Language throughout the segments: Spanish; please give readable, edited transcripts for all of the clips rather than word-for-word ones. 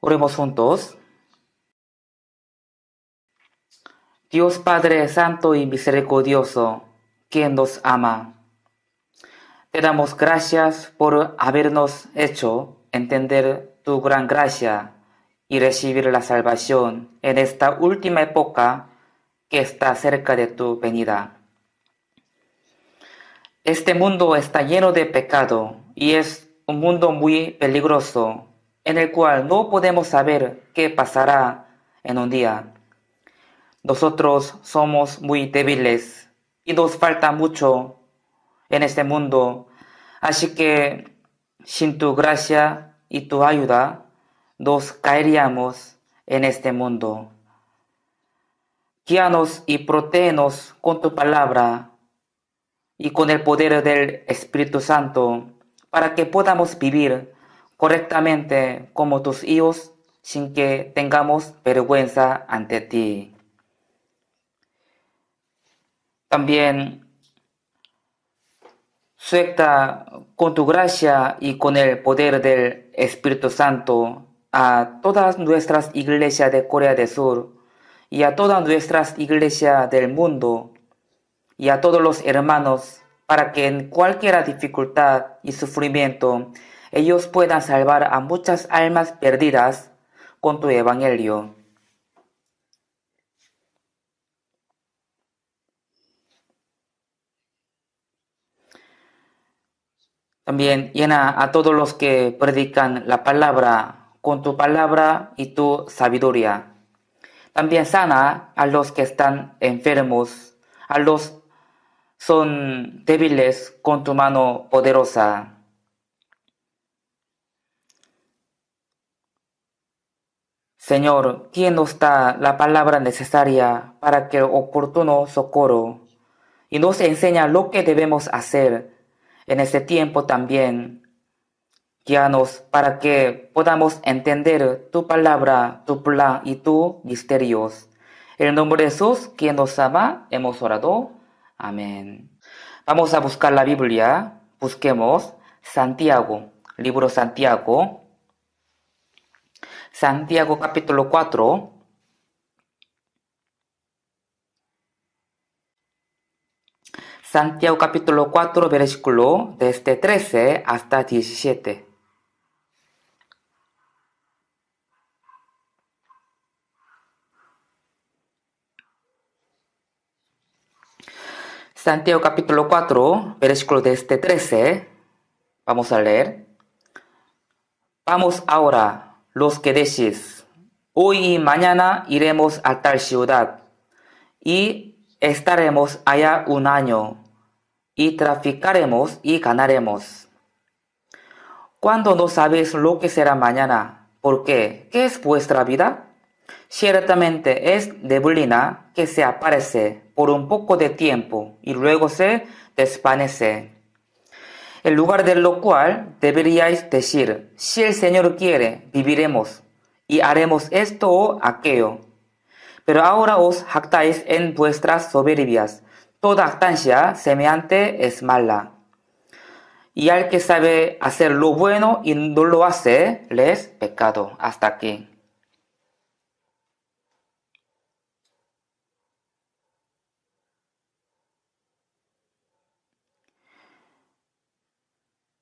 Oremos juntos. Dios Padre Santo y Misericordioso, quien nos ama, te damos gracias por habernos hecho entender tu gran gracia y recibir la salvación en esta última época que está cerca de tu venida. Este mundo está lleno de pecado y es un mundo muy peligroso en el cual no podemos saber qué pasará en un día. Nosotros somos muy débiles y nos falta mucho en este mundo, así que sin tu gracia y tu ayuda nos caeríamos en este mundo. Guíanos y protégenos con tu palabra y con el poder del Espíritu Santo para que podamos vivir correctamente como tus hijos sin que tengamos vergüenza ante ti. También suelta con tu gracia y con el poder del Espíritu Santo a todas nuestras iglesias de Corea del Sur y a todas nuestras iglesias del mundo y a todos los hermanos para que en cualquier dificultad y sufrimiento ellos puedan salvar a muchas almas perdidas con tu evangelio. También llena a todos los que predican la palabra con tu palabra y tu sabiduría. También sana a los que están enfermos, a los son débiles con tu mano poderosa. Señor, ¿quién nos da la palabra necesaria para que el oportuno socorro y nos enseña lo que debemos hacer en este tiempo también? Guíanos para que podamos entender tu palabra, tu plan y tus misterios. En el nombre de Jesús, quien nos ama, hemos orado. Amén. Vamos a buscar la Biblia. Busquemos Santiago, libro Santiago. Santiago capítulo 4. Santiago capítulo 4, versículo desde 13 hasta 17. Santiago capítulo 4, versículo desde 13. Vamos a leer. Vamos ahora, los que decís, hoy y mañana iremos a tal ciudad y estaremos allá un año y traficaremos y ganaremos. Cuando no sabéis lo que será mañana, ¿por qué? ¿Qué es vuestra vida? Ciertamente es neblina que se aparece por un poco de tiempo y luego se desvanece. En lugar de lo cual deberíais decir, si el Señor quiere, viviremos y haremos esto o aquello. Pero ahora os jactáis en vuestras soberbias. Toda jactancia semejante es mala. Y al que sabe hacer lo bueno y no lo hace, le es pecado. Hasta aquí.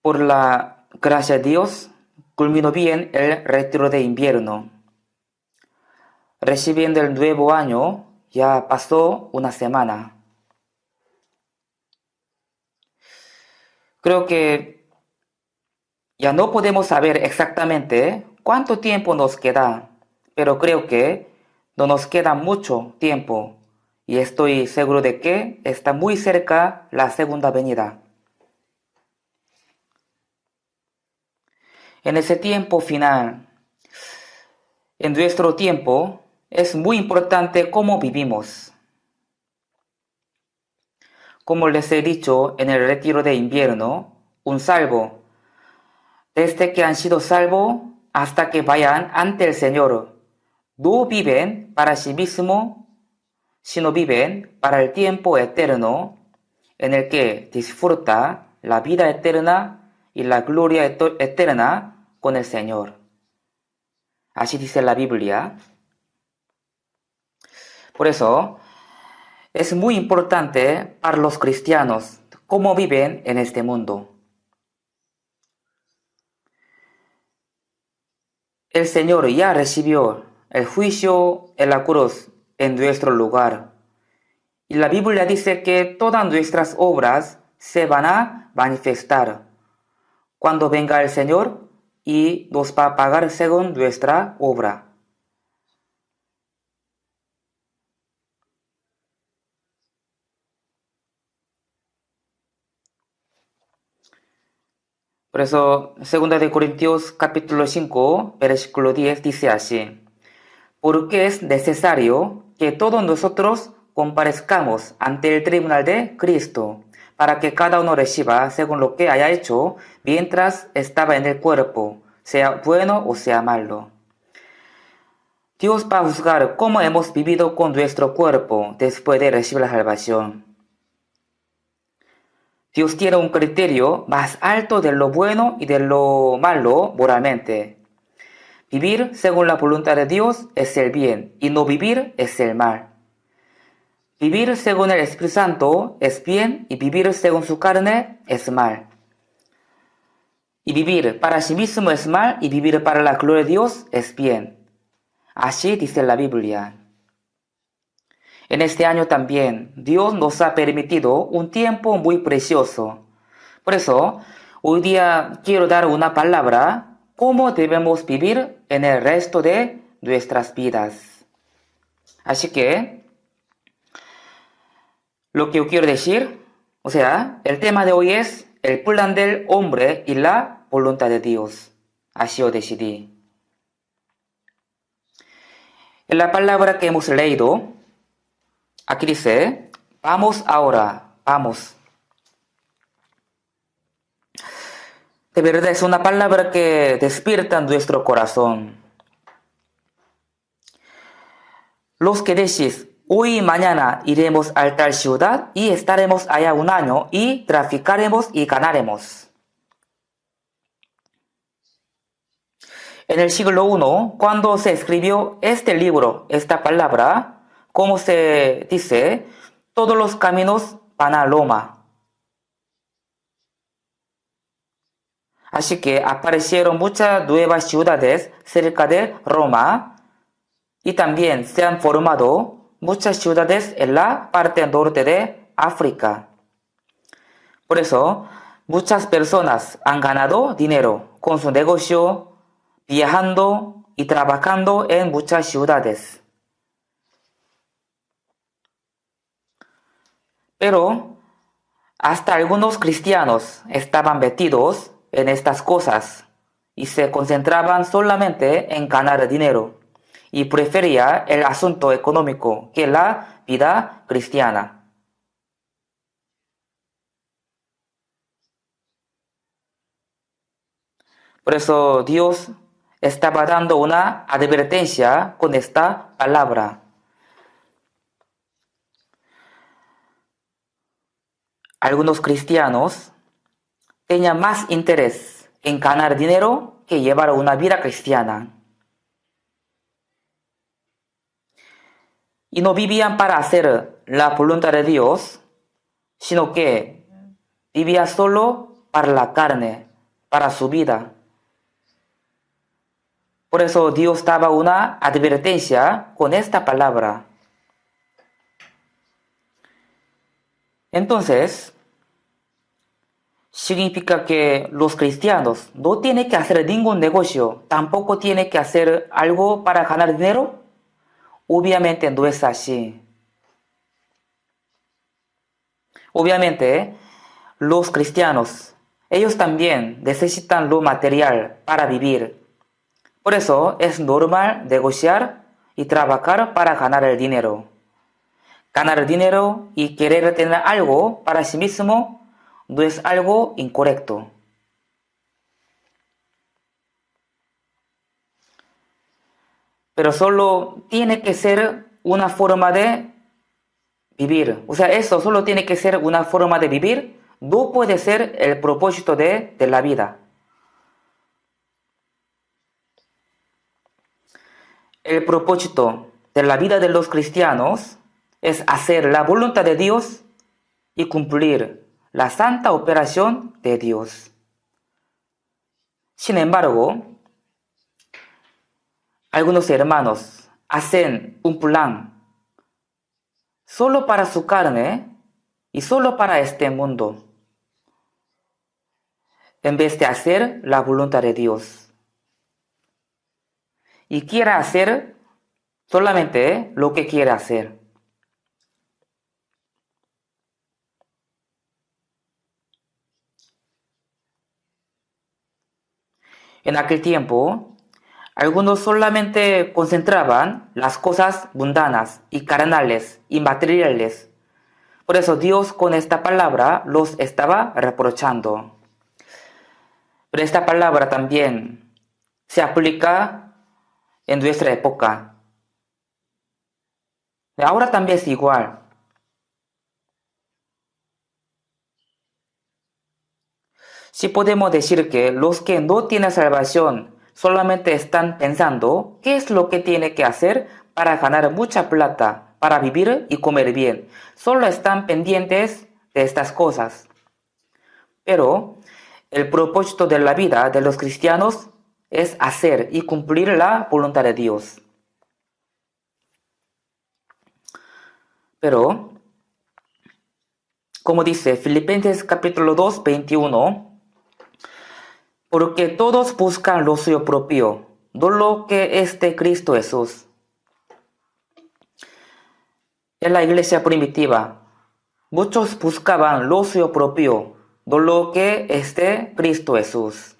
Por la gracia de Dios, culminó bien el retiro de invierno. Recibiendo el nuevo año, ya pasó una semana. Creo que ya no podemos saber exactamente cuánto tiempo nos queda, pero creo que no nos queda mucho tiempo y estoy seguro de que está muy cerca la segunda venida. En ese tiempo final, en nuestro tiempo, es muy importante cómo vivimos. Como les he dicho en el retiro de invierno, un salvo, desde que han sido salvos hasta que vayan ante el Señor, no viven para sí mismos, sino viven para el tiempo eterno en el que disfruta la vida eterna y la gloria eterna con el Señor. Así dice la Biblia. Por eso, es muy importante para los cristianos cómo viven en este mundo. El Señor ya recibió el juicio en la cruz en nuestro lugar. Y la Biblia dice que todas nuestras obras se van a manifestar cuando venga el Señor y nos va a pagar según nuestra obra. Por eso, 2 de Corintios capítulo 5, versículo 10 dice así: porque es necesario que todos nosotros comparezcamos ante el tribunal de Cristo, para que cada uno reciba según lo que haya hecho mientras estaba en el cuerpo, sea bueno o sea malo. Dios va a juzgar cómo hemos vivido con nuestro cuerpo después de recibir la salvación. Dios tiene un criterio más alto de lo bueno y de lo malo moralmente. Vivir según la voluntad de Dios es el bien y no vivir es el mal. Vivir según el Espíritu Santo es bien y vivir según su carne es mal. Y vivir para sí mismo es mal y vivir para la gloria de Dios es bien. Así dice la Biblia. En este año también Dios nos ha permitido un tiempo muy precioso. Por eso, hoy día quiero dar una palabra cómo debemos vivir en el resto de nuestras vidas. Así que, lo que yo quiero decir, el tema de hoy es el plan del hombre y la voluntad de Dios. Así yo decidí. En la palabra que hemos leído, aquí dice, vamos ahora, vamos. De verdad es una palabra que despierta nuestro corazón. Los que decís, hoy y mañana iremos a tal ciudad y estaremos allá un año y traficaremos y ganaremos. En el siglo I, cuando se escribió este libro, esta palabra, como se dice, todos los caminos van a Roma. Así que aparecieron muchas nuevas ciudades cerca de Roma y también se han formado muchas ciudades en la parte norte de África. Por eso, muchas personas han ganado dinero con su negocio, viajando y trabajando en muchas ciudades. Pero hasta algunos cristianos estaban metidos en estas cosas y se concentraban solamente en ganar dinero y prefería el asunto económico que la vida cristiana. Por eso Dios estaba dando una advertencia con esta palabra. Algunos cristianos tenían más interés en ganar dinero que llevar una vida cristiana. Y no vivían para hacer la voluntad de Dios, sino que vivían solo para la carne, para su vida. Por eso Dios daba una advertencia con esta palabra. Entonces, significa que los cristianos no tienen que hacer ningún negocio, tampoco tienen que hacer algo para ganar dinero. Obviamente no es así. Obviamente, los cristianos, ellos también necesitan lo material para vivir. Por eso es normal negociar y trabajar para ganar el dinero. Ganar dinero y querer tener algo para sí mismo no es algo incorrecto. Pero solo tiene que ser una forma de vivir. Eso solo tiene que ser una forma de vivir, no puede ser el propósito de la vida. el propósito de la vida de los cristianos es hacer la voluntad de Dios y cumplir la santa operación de Dios. Sin embargo, algunos hermanos hacen un plan solo para su carne y solo para este mundo, en vez de hacer la voluntad de Dios. Y quiere hacer solamente lo que quiere hacer. En aquel tiempo, algunos solamente concentraban las cosas mundanas y carnales y materiales. Por eso Dios con esta palabra los estaba reprochando. Pero esta palabra también se aplica en nuestra época. Ahora también es igual. Sí podemos decir que los que no tienen salvación solamente están pensando qué es lo que tiene que hacer para ganar mucha plata, para vivir y comer bien. Solo están pendientes de estas cosas. Pero el propósito de la vida de los cristianos es hacer y cumplir la voluntad de Dios. Pero, como dice Filipenses capítulo 2, 21, porque todos buscan lo suyo propio, no lo que es de Cristo Jesús. En la iglesia primitiva, muchos buscaban lo suyo propio, no lo que es de Cristo Jesús.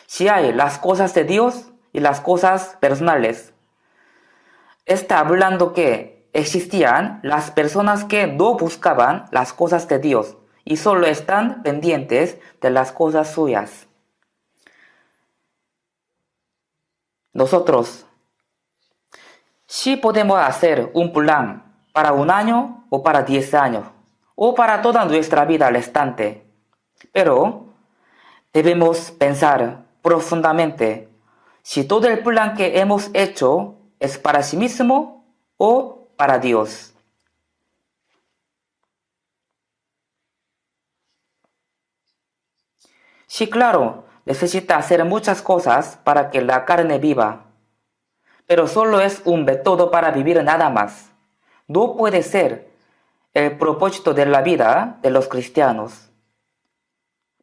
Si hay las cosas de Dios y las cosas personales, está hablando que existían las personas que no buscaban las cosas de Dios y solo están pendientes de las cosas suyas. Nosotros sí podemos hacer un plan para un año o para 10 años o para toda nuestra vida restante, pero debemos pensar profundamente si todo el plan que hemos hecho es para sí mismo o para Dios. Sí, claro, necesita hacer muchas cosas para que la carne viva, pero solo es un método para vivir nada más. No puede ser el propósito de la vida de los cristianos.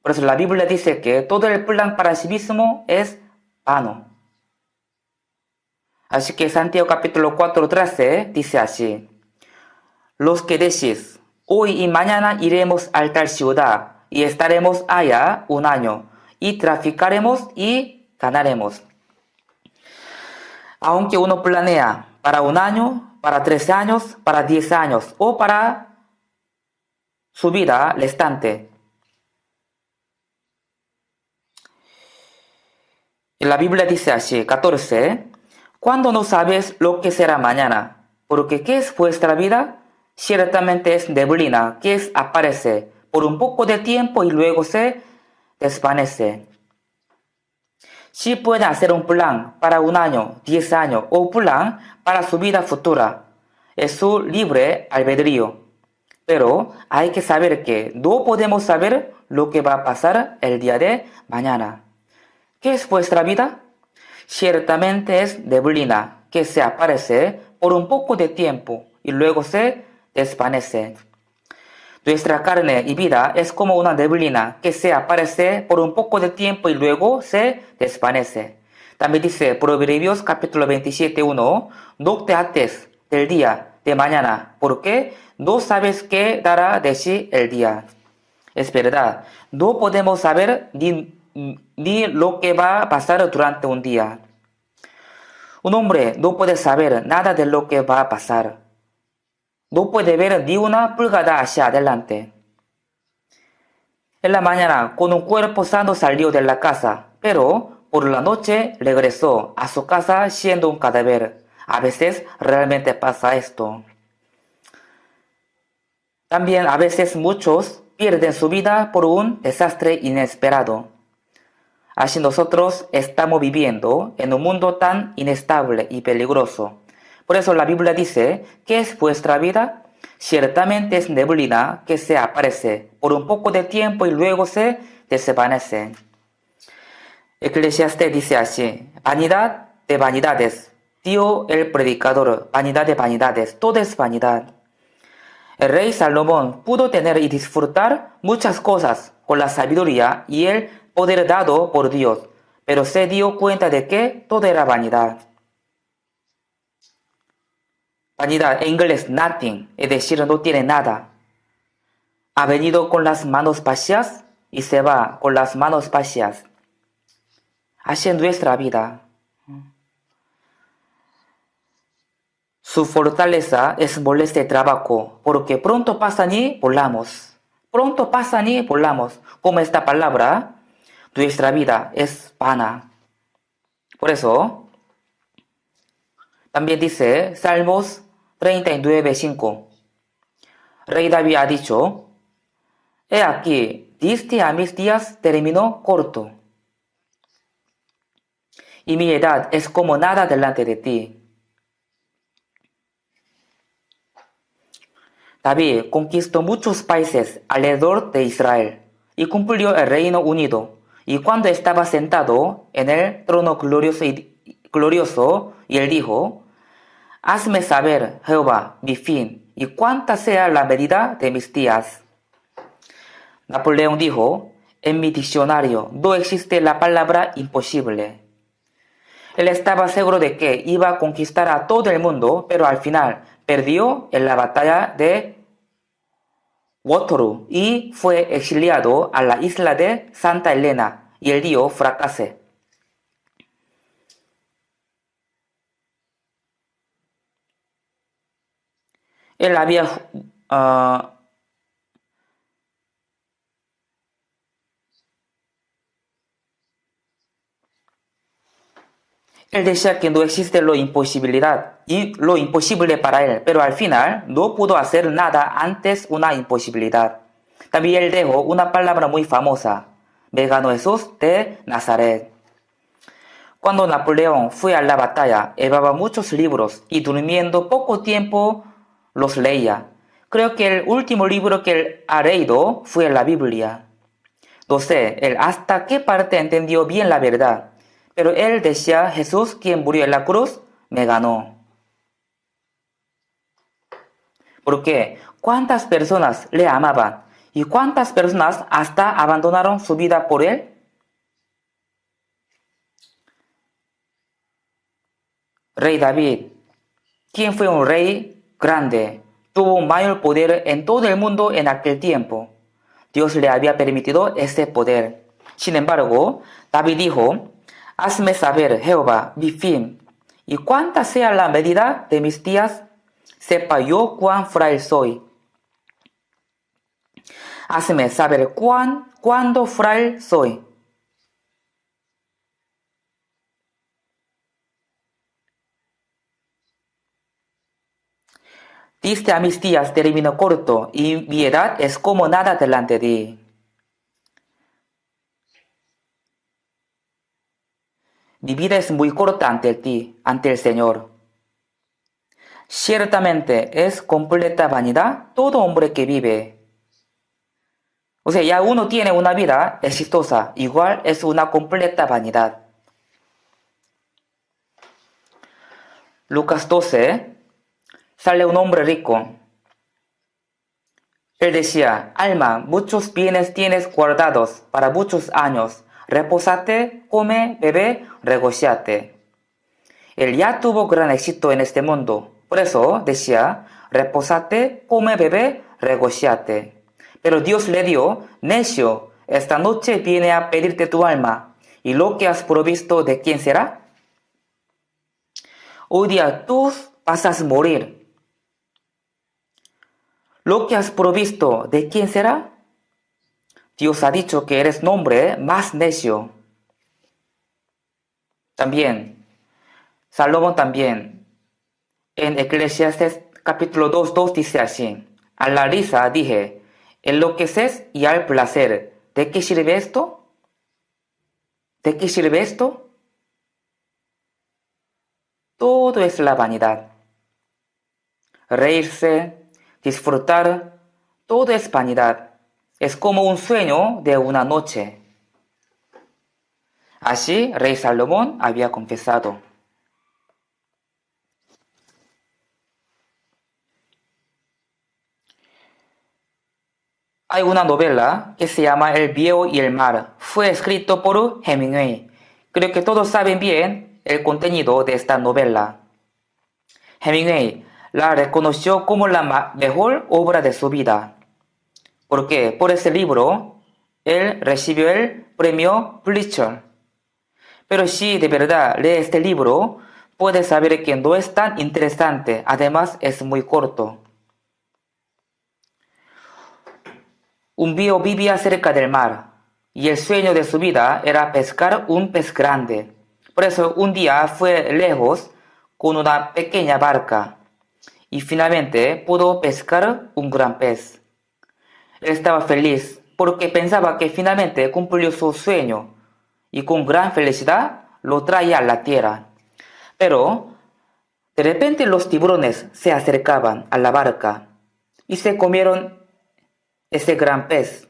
Por eso la Biblia dice que todo el plan para sí mismo es vano. Así que Santiago capítulo 4:13 dice así: los que decís, hoy y mañana iremos a tal ciudad y estaremos allá un año y traficaremos y ganaremos. Aunque uno planea para un año, para 3 años, para 10 años o para su vida restante. Y la Biblia dice así, 14, cuando no sabes lo que será mañana, porque ¿qué es vuestra vida? Ciertamente es neblina que aparece por un poco de tiempo y luego se desvanece. Si puede hacer un plan para un año, 10 años o un plan para su vida futura. Es su libre albedrío. Pero hay que saber que no podemos saber lo que va a pasar el día de mañana. ¿Qué es vuestra vida? Ciertamente es neblina que se aparece por un poco de tiempo y luego se desvanece. Nuestra carne y vida es como una neblina que se aparece por un poco de tiempo y luego se desvanece. También dice Proverbios capítulo 27:1, no te ates del día de mañana, porque no sabes qué dará de sí el día. Es verdad, no podemos saber ni lo que va a pasar durante un día. Un hombre no puede saber nada de lo que va a pasar. No puede ver ni una pulgada hacia adelante. En la mañana, con un cuerpo sano salió de la casa, pero por la noche regresó a su casa siendo un cadáver. A veces realmente pasa esto. También a veces muchos pierden su vida por un desastre inesperado. Así nosotros estamos viviendo en un mundo tan inestable y peligroso. Por eso la Biblia dice, ¿qué es vuestra vida? Ciertamente es neblina que se aparece por un poco de tiempo y luego se desvanece. Eclesiastés dice así, vanidad de vanidades, dio el predicador, vanidad de vanidades, todo es vanidad. El rey Salomón pudo tener y disfrutar muchas cosas con la sabiduría y el poder dado por Dios, pero se dio cuenta de que todo era vanidad. Vanidad en inglés nothing, es decir, no tiene nada. Ha venido con las manos vacías y se va con las manos vacías. Así es nuestra vida. Su fortaleza es molestia y trabajo, porque pronto pasan y volamos. Pronto pasan y volamos. Como esta palabra, nuestra vida es vana. Por eso, también dice Salmos 39:5. Rey David ha dicho, he aquí, diste a mis días término corto, y mi edad es como nada delante de ti. David conquistó muchos países alrededor de Israel y cumplió el Reino Unido. Y cuando estaba sentado en el trono glorioso, y él dijo, hazme saber, Jehová, mi fin, y cuánta sea la medida de mis días. Napoleón dijo, en mi diccionario no existe la palabra imposible. Él estaba seguro de que iba a conquistar a todo el mundo, pero al final perdió en la batalla de Waterloo y fue exiliado a la isla de Santa Elena y el río fracasé. Él había él decía que no existe lo imposibilidad y lo imposible para él, pero al final no pudo hacer nada antes una imposibilidad. También él dejó una palabra muy famosa, vegano Jesús de Nazaret. Cuando Napoleón fue a la batalla, llevaba muchos libros y durmiendo poco tiempo los leía. Creo que el último libro que él ha leído fue la Biblia. No sé, él hasta qué parte entendió bien la verdad. Pero él decía, Jesús, quien murió en la cruz, me ganó. Porque ¿cuántas personas le amaban? ¿Y cuántas personas hasta abandonaron su vida por él? Rey David, quien fue un rey grande, tuvo un mayor poder en todo el mundo en aquel tiempo. Dios le había permitido ese poder. Sin embargo, David dijo, hazme saber, Jehová, mi fin, y cuánta sea la medida de mis días, sepa yo cuán frágil soy. Hazme saber cuándo frágil soy. Diste a mis días término corto, y mi edad es como nada delante de ti. Mi vida es muy corta ante ti, ante el Señor. Ciertamente es completa vanidad todo hombre que vive. O sea, ya uno tiene una vida exitosa, igual es una completa vanidad. Lucas 12, sale un hombre rico. Él decía, alma, muchos bienes tienes guardados para muchos años. Repósate, come, bebe, regocíate. Él ya tuvo gran éxito en este mundo. Por eso decía, repósate, come, bebe, regocíate. Pero Dios le dio, necio, esta noche viene a pedirte tu alma. ¿Y lo que has provisto de quién será? Hoy día tú vas a morir. ¿Lo que has provisto de quién será? Dios ha dicho que eres nombre más necio. También, Salomón también, en Eclesiastés capítulo 2:2 dice así, a la risa dije, enloqueces y al placer, ¿de qué sirve esto? ¿De qué sirve esto? Todo es la vanidad. Reírse, disfrutar, todo es vanidad. Es como un sueño de una noche. Así, rey Salomón había confesado. Hay una novela que se llama El viejo y el mar. Fue escrito por Hemingway. Creo que todos saben bien el contenido de esta novela. Hemingway la reconoció como la mejor obra de su vida, porque por ese libro él recibió el premio Pulitzer. Pero si de verdad lee este libro, puede saber que no es tan interesante, además es muy corto. Un viejo vivía cerca del mar y el sueño de su vida era pescar un pez grande. Por eso un día fue lejos con una pequeña barca y finalmente pudo pescar un gran pez. Él estaba feliz porque pensaba que finalmente cumplió su sueño y con gran felicidad lo traía a la tierra. Pero de repente los tiburones se acercaban a la barca y se comieron ese gran pez.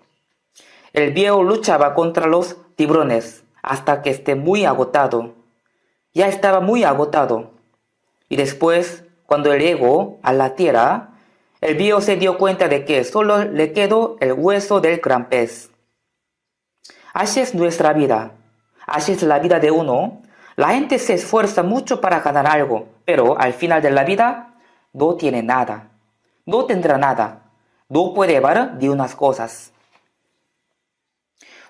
El viejo luchaba contra los tiburones hasta que esté muy agotado. Ya estaba muy agotado. Y después, cuando él llegó a la tierra, el viejo se dio cuenta de que solo le quedó el hueso del gran pez. Así es nuestra vida. Así es la vida de uno. La gente se esfuerza mucho para ganar algo, pero al final de la vida no tiene nada. No tendrá nada. No puede llevar de unas cosas.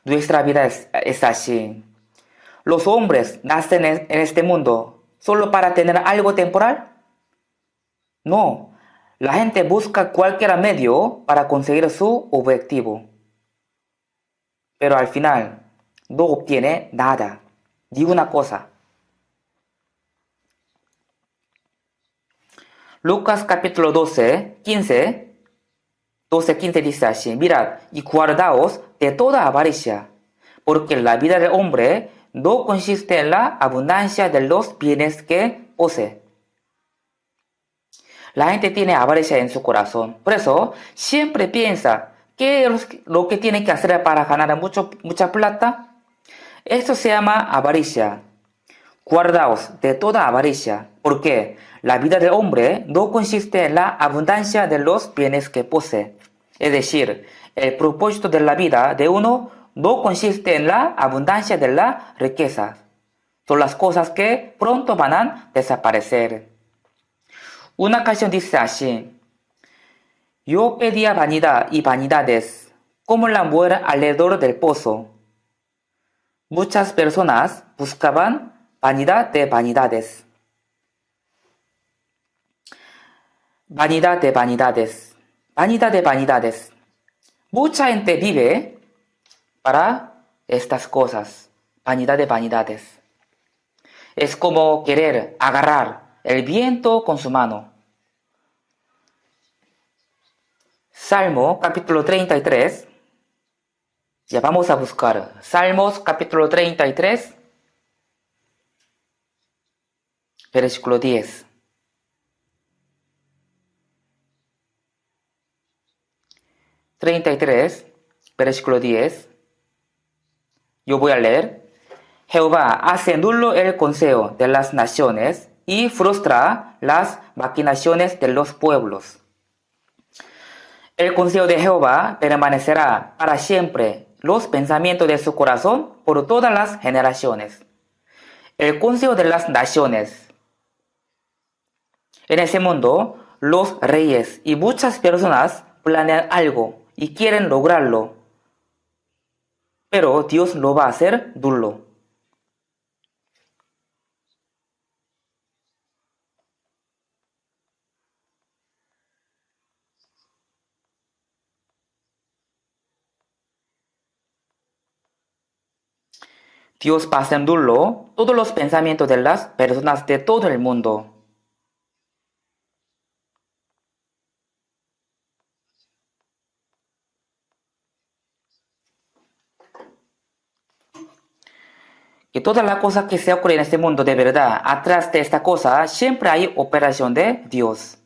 Nuestra vida es así. ¿Los hombres nacen en este mundo solo para tener algo temporal? No. La gente busca cualquier medio para conseguir su objetivo. Pero al final no obtiene nada. Ni una cosa. Lucas capítulo 12:15 dice así: mirad y guardaos de toda avaricia, porque la vida del hombre no consiste en la abundancia de los bienes que posee. La gente tiene avaricia en su corazón, por eso siempre piensa que lo que tiene que hacer para ganar mucha plata. Esto se llama avaricia. Guardaos de toda avaricia, porque la vida del hombre no consiste en la abundancia de los bienes que posee. Es decir, el propósito de la vida de uno no consiste en la abundancia de la riqueza. Son las cosas que pronto van a desaparecer. Una canción dice así: yo pedía vanidad y vanidades, como la mujer alrededor del pozo. Muchas personas buscaban vanidad de vanidades. Vanidad de vanidades. Vanidad de vanidades. Mucha gente vive para estas cosas. Vanidad de vanidades. Es como querer agarrar el viento con su mano. Salmo capítulo 33. Ya vamos a buscar. Salmos capítulo 33. Versículo 10. 33, versículo 10. Yo voy a leer. Jehová hace nulo el consejo de las naciones y frustra las maquinaciones de los pueblos. El consejo de Jehová permanecerá para siempre, los pensamientos de su corazón por todas las generaciones. El consejo de las naciones. En ese mundo, los reyes y muchas personas planean algo y quieren lograrlo, pero Dios lo va a hacer nulo. Dios va a hacer nulo todos los pensamientos de las personas de todo el mundo. que todas las cosas que se ocurren en este mundo de verdad, atrás de esta cosa siempre hay operación de Dios.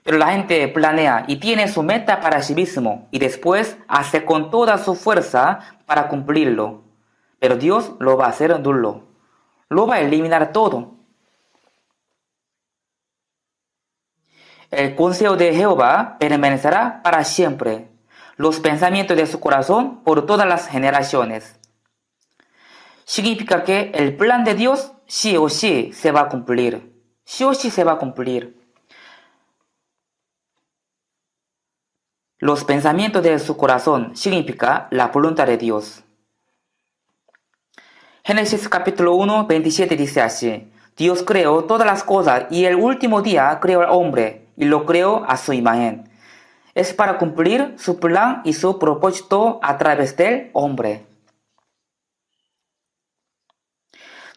Pero la gente planea y tiene su meta para sí mismo y después hace con toda su fuerza para cumplirlo. Pero Dios lo va a hacer nulo. Lo va a eliminar todo. El consejo de Jehová permanecerá para siempre. Los pensamientos de su corazón por todas las generaciones. Significa que el plan de Dios sí o sí se va a cumplir. Sí o sí se va a cumplir. Los pensamientos de su corazón significa la voluntad de Dios. Génesis capítulo 1, 27 dice así: Dios creó todas las cosas y el último día creó al hombre y lo creó a su imagen. Es para cumplir su plan y su propósito a través del hombre.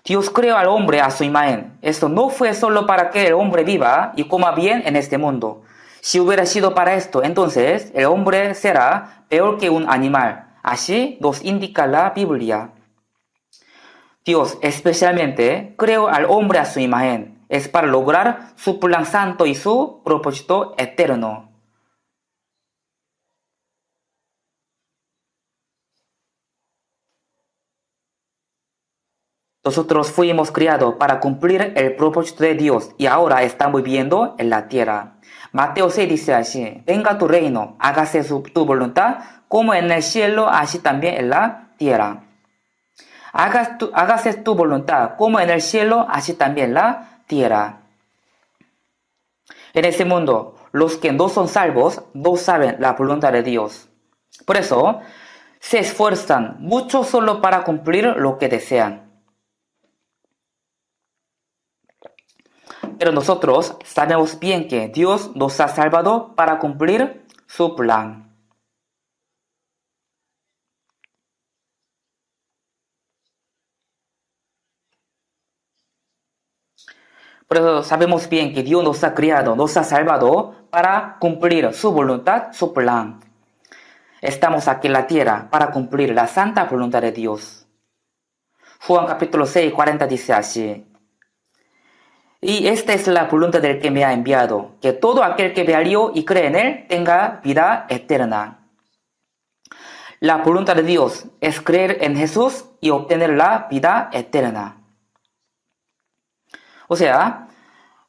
Dios creó al hombre a su imagen. Esto no fue solo para que el hombre viva y coma bien en este mundo. Si hubiera sido para esto, entonces el hombre será peor que un animal. Así nos indica la Biblia. Dios especialmente creó al hombre a su imagen. Es para lograr su plan santo y su propósito eterno. Nosotros fuimos criados para cumplir el propósito de Dios y ahora estamos viviendo en la tierra. Mateo 6 dice así: venga tu reino, hágase tu voluntad, como en el cielo, así también en la tierra. Hágase tu voluntad, como en el cielo, así también en la tierra. En este mundo, los que no son salvos no saben la voluntad de Dios. Por eso, se esfuerzan mucho solo para cumplir lo que desean. Pero nosotros sabemos bien que Dios nos ha salvado para cumplir su plan. Por eso sabemos bien que Dios nos ha criado, nos ha salvado para cumplir su voluntad, su plan. Estamos aquí en la tierra para cumplir la santa voluntad de Dios. Juan capítulo 6, 40 dice así: y esta es la voluntad del que me ha enviado, que todo aquel que vea al Hijo y cree en él tenga vida eterna. La voluntad de Dios es creer en Jesús y obtener la vida eterna. O sea,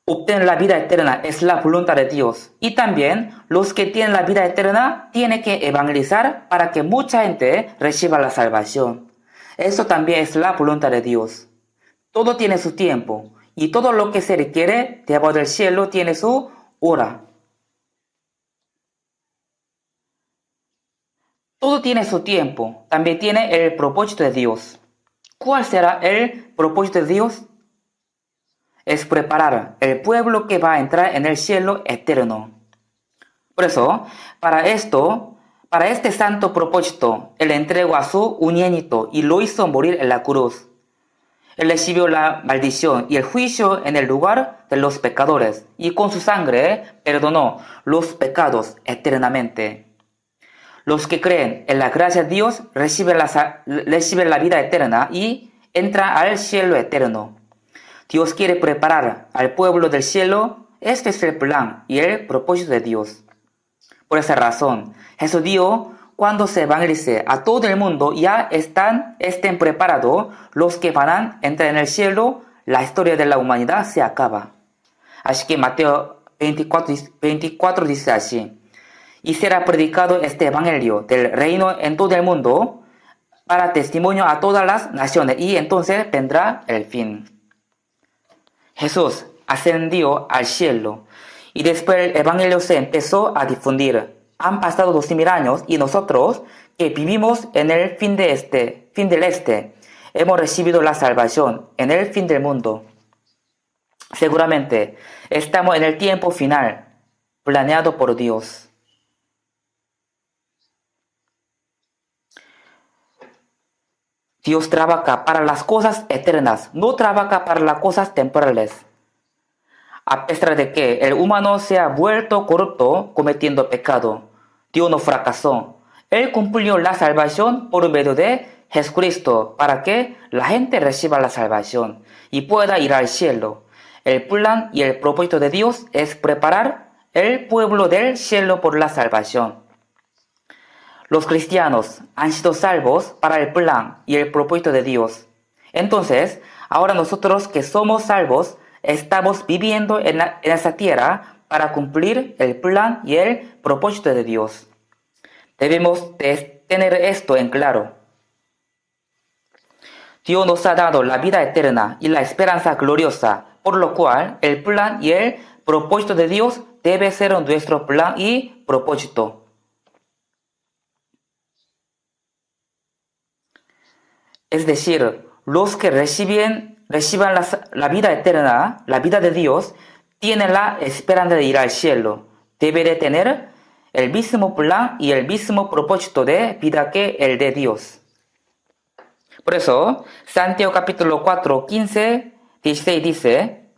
obtener la vida eterna es la voluntad de Dios. Y también los que tienen la vida eterna tienen que evangelizar para que mucha gente reciba la salvación. Eso también es la voluntad de Dios. Todo tiene su tiempo. Y todo lo que se requiere debajo del cielo tiene su hora. Todo tiene su tiempo. También tiene el propósito de Dios. ¿Cuál será el propósito de Dios? Es preparar el pueblo que va a entrar en el cielo eterno. Por eso, para este santo propósito, Él entregó a su unigénito y lo hizo morir en la cruz. Él recibió la maldición y el juicio en el lugar de los pecadores y con su sangre perdonó los pecados eternamente. Los que creen en la gracia de Dios reciben la vida eterna y entran al cielo eterno. Dios quiere preparar al pueblo del cielo. Este es el plan y el propósito de Dios. Por esa razón, Jesús dijo: cuando se evangelice a todo el mundo, ya estén preparados los que van a entrar en el cielo, la historia de la humanidad se acaba. Así que Mateo 24 dice así: y será predicado este evangelio del reino en todo el mundo para testimonio a todas las naciones, y entonces vendrá el fin. Jesús ascendió al cielo y después el evangelio se empezó a difundir. Han pasado 2000 años y nosotros que vivimos en el fin del este, hemos recibido la salvación en el fin del mundo. Seguramente estamos en el tiempo final, planeado por Dios. Dios trabaja para las cosas eternas, no trabaja para las cosas temporales. A pesar de que el humano se ha vuelto corrupto cometiendo pecado, Dios no fracasó. Él cumplió la salvación por medio de Jesucristo para que la gente reciba la salvación y pueda ir al cielo. El plan y el propósito de Dios es preparar el pueblo del cielo por la salvación. Los cristianos han sido salvos para el plan y el propósito de Dios. Entonces, ahora nosotros que somos salvos, estamos viviendo en esa tierra para cumplir el plan y el propósito de Dios. Debemos tener esto en claro. Dios nos ha dado la vida eterna y la esperanza gloriosa, por lo cual el plan y el propósito de Dios debe ser nuestro plan y propósito. Es decir, los que reciban la vida eterna, la vida de Dios, tienen la esperanza de ir al cielo. Debe de tener el mismo plan y el mismo propósito de vida que el de Dios. Por eso, Santiago capítulo 4, 15, 16 dice,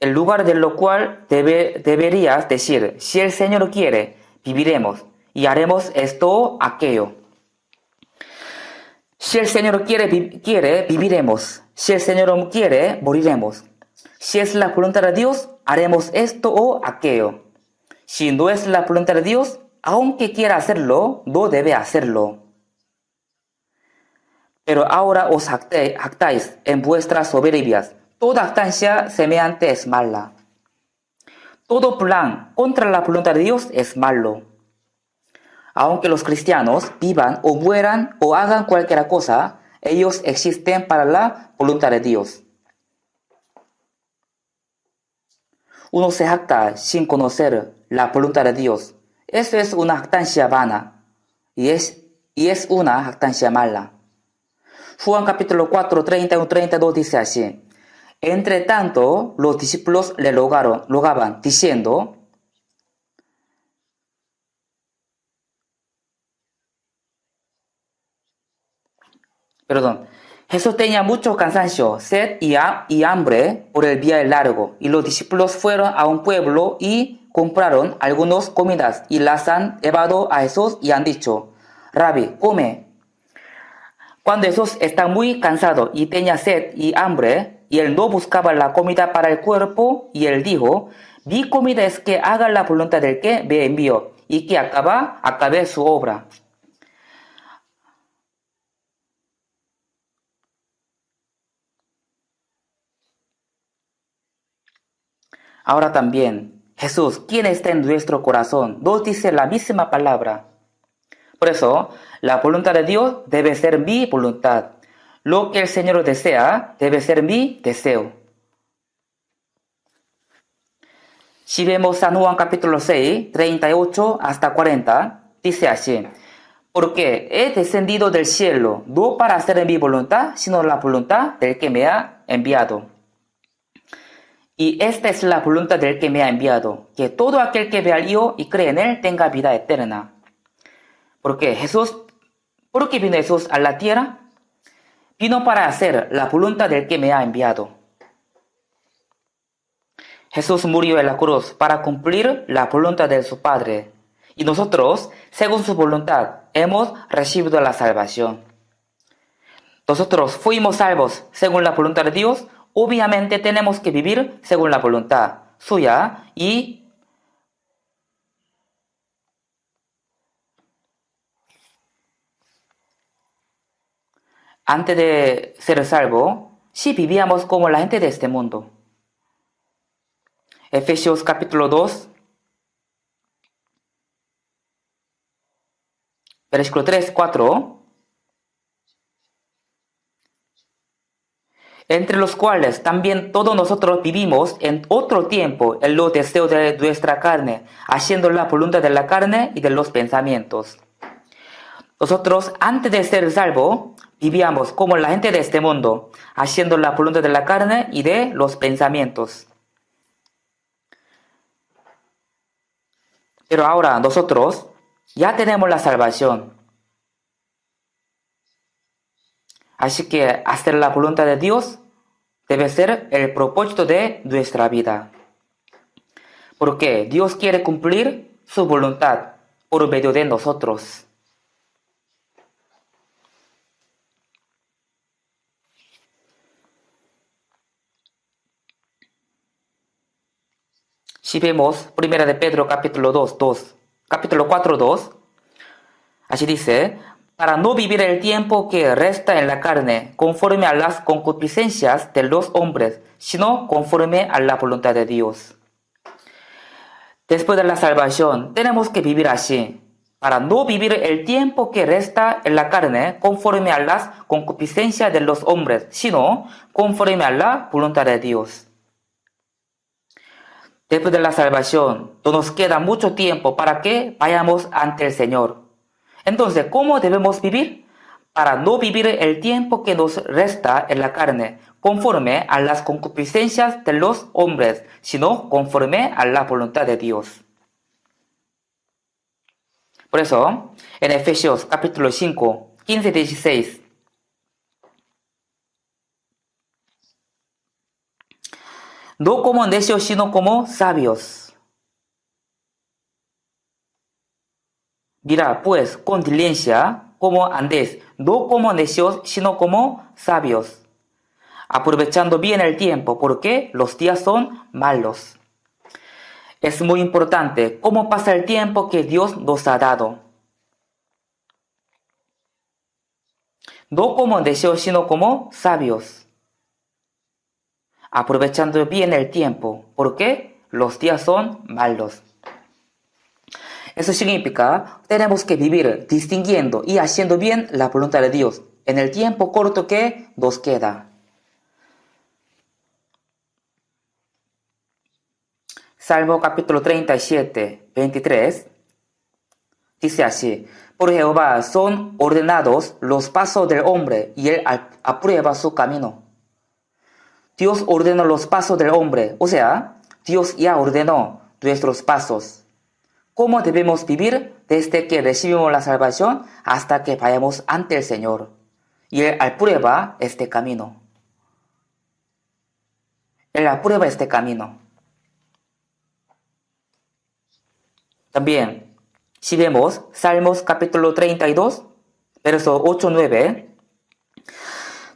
en lugar de lo cual deberías decir, si el Señor quiere, viviremos y haremos esto o aquello. Si el Señor quiere, viviremos. Si el Señor quiere, moriremos. Si es la voluntad de Dios, haremos esto o aquello. Si no es la voluntad de Dios, aunque quiera hacerlo, no debe hacerlo. Pero ahora os jactáis en vuestras soberbias. Toda jactancia semejante es mala. Todo plan contra la voluntad de Dios es malo. Aunque los cristianos vivan o mueran o hagan cualquier cosa, ellos existen para la voluntad de Dios. Uno se jacta sin conocer la voluntad de Dios. Eso es una jactancia vana y es una jactancia mala. Juan capítulo 4, 31-32 dice así. Entre tanto, los discípulos le rogaban, diciendo, Jesús tenía mucho cansancio, sed y hambre por el viaje largo, y los discípulos fueron a un pueblo y compraron algunas comidas y las han llevado a Jesús y han dicho, Rabbi, come. Cuando Jesús está muy cansado y tenía sed y hambre, y él no buscaba la comida para el cuerpo, y él dijo, mi comida es que haga la voluntad del que me envió, y que acabe su obra. Ahora también, Jesús, quien está en nuestro corazón, nos dice la misma palabra. Por eso, la voluntad de Dios debe ser mi voluntad. Lo que el Señor desea debe ser mi deseo. Si vemos San Juan capítulo 6, 38 hasta 40, dice así, porque he descendido del cielo, no para hacer mi voluntad, sino la voluntad del que me ha enviado. Y esta es la voluntad del que me ha enviado, que todo aquel que ve al Hijo y cree en Él tenga vida eterna. ¿Por qué vino Jesús a la tierra? Vino para hacer la voluntad del que me ha enviado. Jesús murió en la cruz para cumplir la voluntad de su Padre. Y nosotros, según su voluntad, hemos recibido la salvación. Nosotros fuimos salvos según la voluntad de Dios. Obviamente tenemos que vivir según la voluntad suya y antes de ser salvo, sí vivíamos como la gente de este mundo. Efesios capítulo 2, versículo 3, 4. Entre los cuales también todos nosotros vivimos en otro tiempo en los deseos de nuestra carne, haciendo la voluntad de la carne y de los pensamientos. Nosotros, antes de ser salvos, vivíamos como la gente de este mundo, haciendo la voluntad de la carne y de los pensamientos. Pero ahora nosotros ya tenemos la salvación. Así que hacer la voluntad de Dios debe ser el propósito de nuestra vida. Porque Dios quiere cumplir su voluntad. por medio de nosotros. Si vemos 1 de Pedro capítulo 2, capítulo 4, 2, así dice, para no vivir el tiempo que resta en la carne conforme a las concupiscencias de los hombres, sino conforme a la voluntad de Dios. Después de la salvación, tenemos que vivir así, para no vivir el tiempo que resta en la carne conforme a las concupiscencias de los hombres, sino conforme a la voluntad de Dios. Después de la salvación, no nos queda mucho tiempo para que vayamos ante el Señor. Entonces, ¿cómo debemos vivir? Para no vivir el tiempo que nos resta en la carne, conforme a las concupiscencias de los hombres, sino conforme a la voluntad de Dios. Por eso, en Efesios capítulo 5, 15, 16, no como necios, sino como sabios. Mira, pues, con diligencia, como andéis, no como necios, sino como sabios, aprovechando bien el tiempo, porque los días son malos. Es muy importante cómo pasa el tiempo que Dios nos ha dado. No como necios, sino como sabios, aprovechando bien el tiempo, porque los días son malos. Eso significa, tenemos que vivir distinguiendo y haciendo bien la voluntad de Dios en el tiempo corto que nos queda. Salmo capítulo 37, 23, dice así, por Jehová son ordenados los pasos del hombre y él aprueba su camino. Dios ordenó los pasos del hombre, o sea, Dios ya ordenó nuestros pasos. ¿Cómo debemos vivir desde que recibimos la salvación hasta que vayamos ante el Señor? Y Él aprueba este camino. Él aprueba este camino. También, si vemos Salmos capítulo 32, verso 8-9,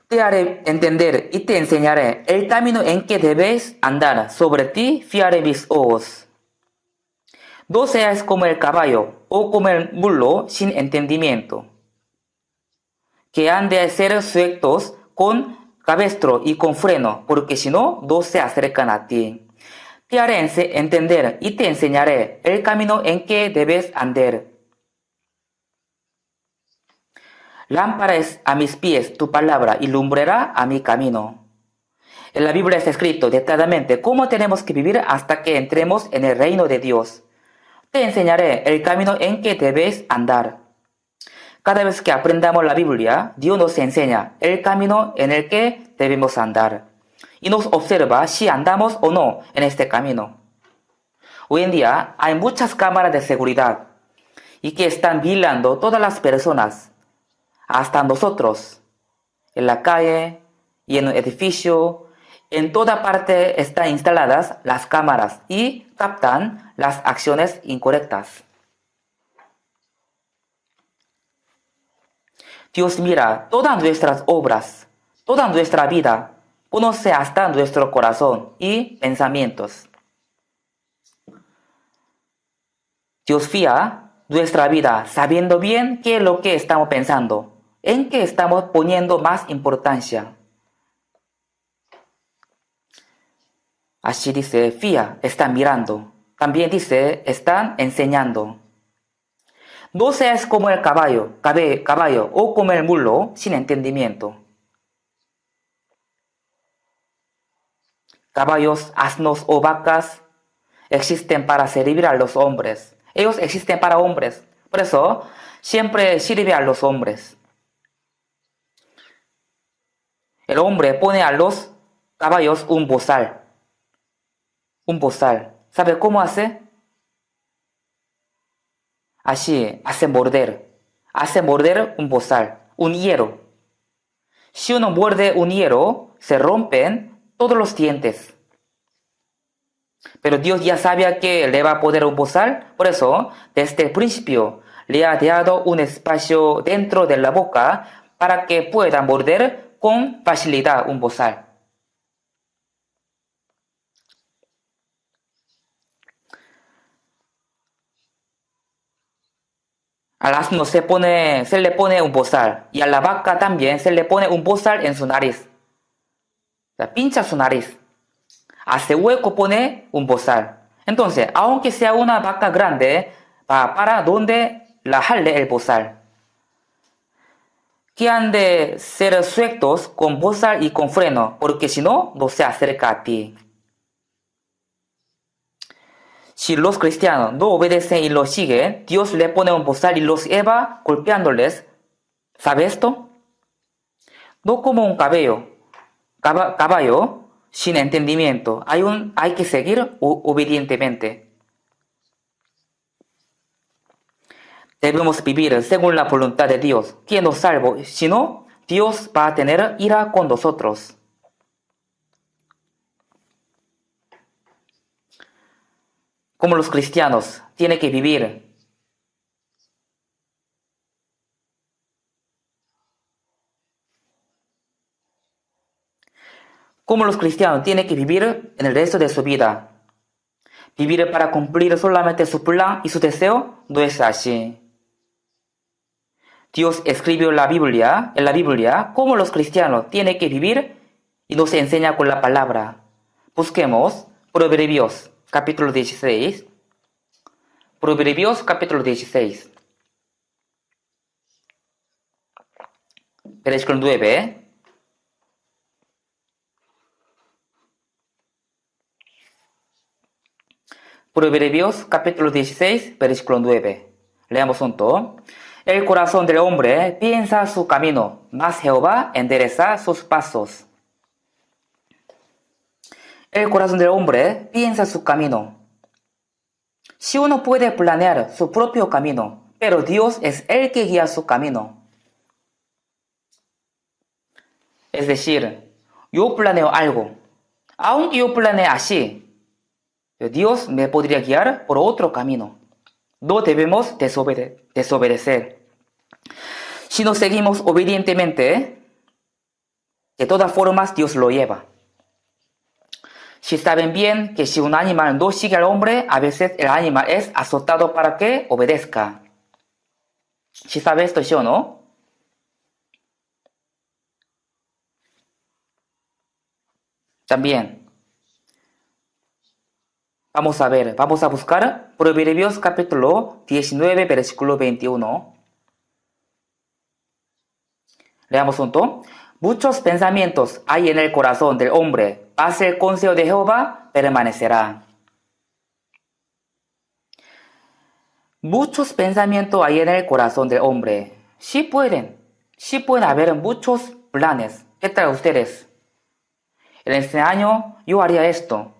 te haré entender y te enseñaré el camino en que debes andar. Sobre ti fiaré mis ojos. No seas como el caballo o como el mulo sin entendimiento, que han de ser sujetos con cabestro y con freno, porque si no, no se acercan a ti. Te haré entender y te enseñaré el camino en que debes andar. Lámpara es a mis pies tu palabra y lumbrera a mi camino. En la Biblia está escrito detalladamente cómo tenemos que vivir hasta que entremos en el reino de Dios. Te enseñaré el camino en que debes andar. Cada vez que aprendamos la Biblia, Dios nos enseña el camino en el que debemos andar y nos observa si andamos o no en este camino. Hoy en día hay muchas cámaras de seguridad y que están vigilando todas las personas, hasta nosotros, en la calle y en un edificio. En toda parte están instaladas las cámaras y captan las acciones incorrectas. Dios mira todas nuestras obras, toda nuestra vida, conoce hasta nuestro corazón y pensamientos. Dios fía nuestra vida sabiendo bien qué es lo que estamos pensando, en qué estamos poniendo más importancia. Así dice, fía, están mirando. También dice, están enseñando. No seas como el caballo o como el mulo sin entendimiento. Caballos, asnos o vacas existen para servir a los hombres. Ellos existen para hombres. Por eso, siempre sirve a los hombres. El hombre pone a los caballos un bozal. Un bozal. ¿Sabe cómo hace? Así, hace morder un bozal, un hierro. Si uno muerde un hierro, se rompen todos los dientes. Pero Dios ya sabía que le va a poner un bozal, por eso, desde el principio, le ha dado un espacio dentro de la boca para que pueda morder con facilidad un bozal. Al asno se le pone un bozal y a la vaca también se le pone un bozal en su nariz. O sea, pincha su nariz. Hace hueco, pone un bozal. Entonces, aunque sea una vaca grande, va para donde la jale el bozal. Que han de ser sueltos con bozal y con freno, porque si no, no se acerca a ti. Si los cristianos no obedecen y los siguen, Dios le pone un bozal y los lleva golpeándoles. ¿Sabe esto? No como un caballo sin entendimiento. Hay que seguir obedientemente. Debemos vivir según la voluntad de Dios, que nos salva. Si no, Dios va a tener ira con nosotros. Como los cristianos, tiene que vivir. Como los cristianos, tiene que vivir en el resto de su vida. Vivir para cumplir solamente su plan y su deseo no es así. Dios escribió en la Biblia, cómo los cristianos tienen que vivir y nos enseña con la palabra. Busquemos Proverbios capítulo 16. Proverbios capítulo 16. Versículo 9. Proverbios capítulo 16, versículo 9. Leamos junto. El corazón del hombre piensa su camino, mas Jehová endereza sus pasos. El corazón del hombre piensa su camino. Si uno puede planear su propio camino, pero Dios es el que guía su camino. Es decir, yo planeo algo. Aunque yo planee así, Dios me podría guiar por otro camino. No debemos desobedecer. Si nos seguimos obedientemente, de todas formas Dios lo lleva. Si saben bien que si un animal no sigue al hombre, a veces el animal es azotado para que obedezca. Si sabe esto, ¿sí o no? También. Vamos a buscar Proverbios capítulo 19, versículo 21. Leamos junto. Muchos pensamientos hay en el corazón del hombre, mas el consejo de Jehová permanecerá. Muchos pensamientos hay en el corazón del hombre. Sí pueden haber muchos planes. ¿Qué tal ustedes? En este año yo haría esto.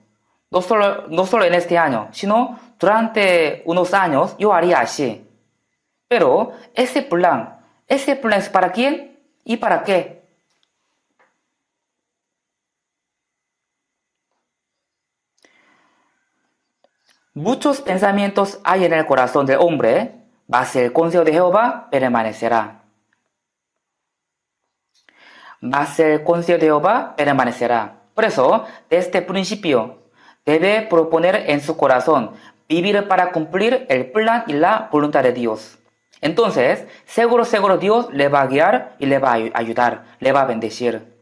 No solo en este año, sino durante unos años yo haría así. Pero ese plan es para quién y para qué. Muchos pensamientos hay en el corazón del hombre, mas el consejo de Jehová permanecerá. Mas el consejo de Jehová permanecerá. Por eso, desde el principio, debe proponer en su corazón vivir para cumplir el plan y la voluntad de Dios. Entonces, seguro Dios le va a guiar y le va a ayudar, le va a bendecir.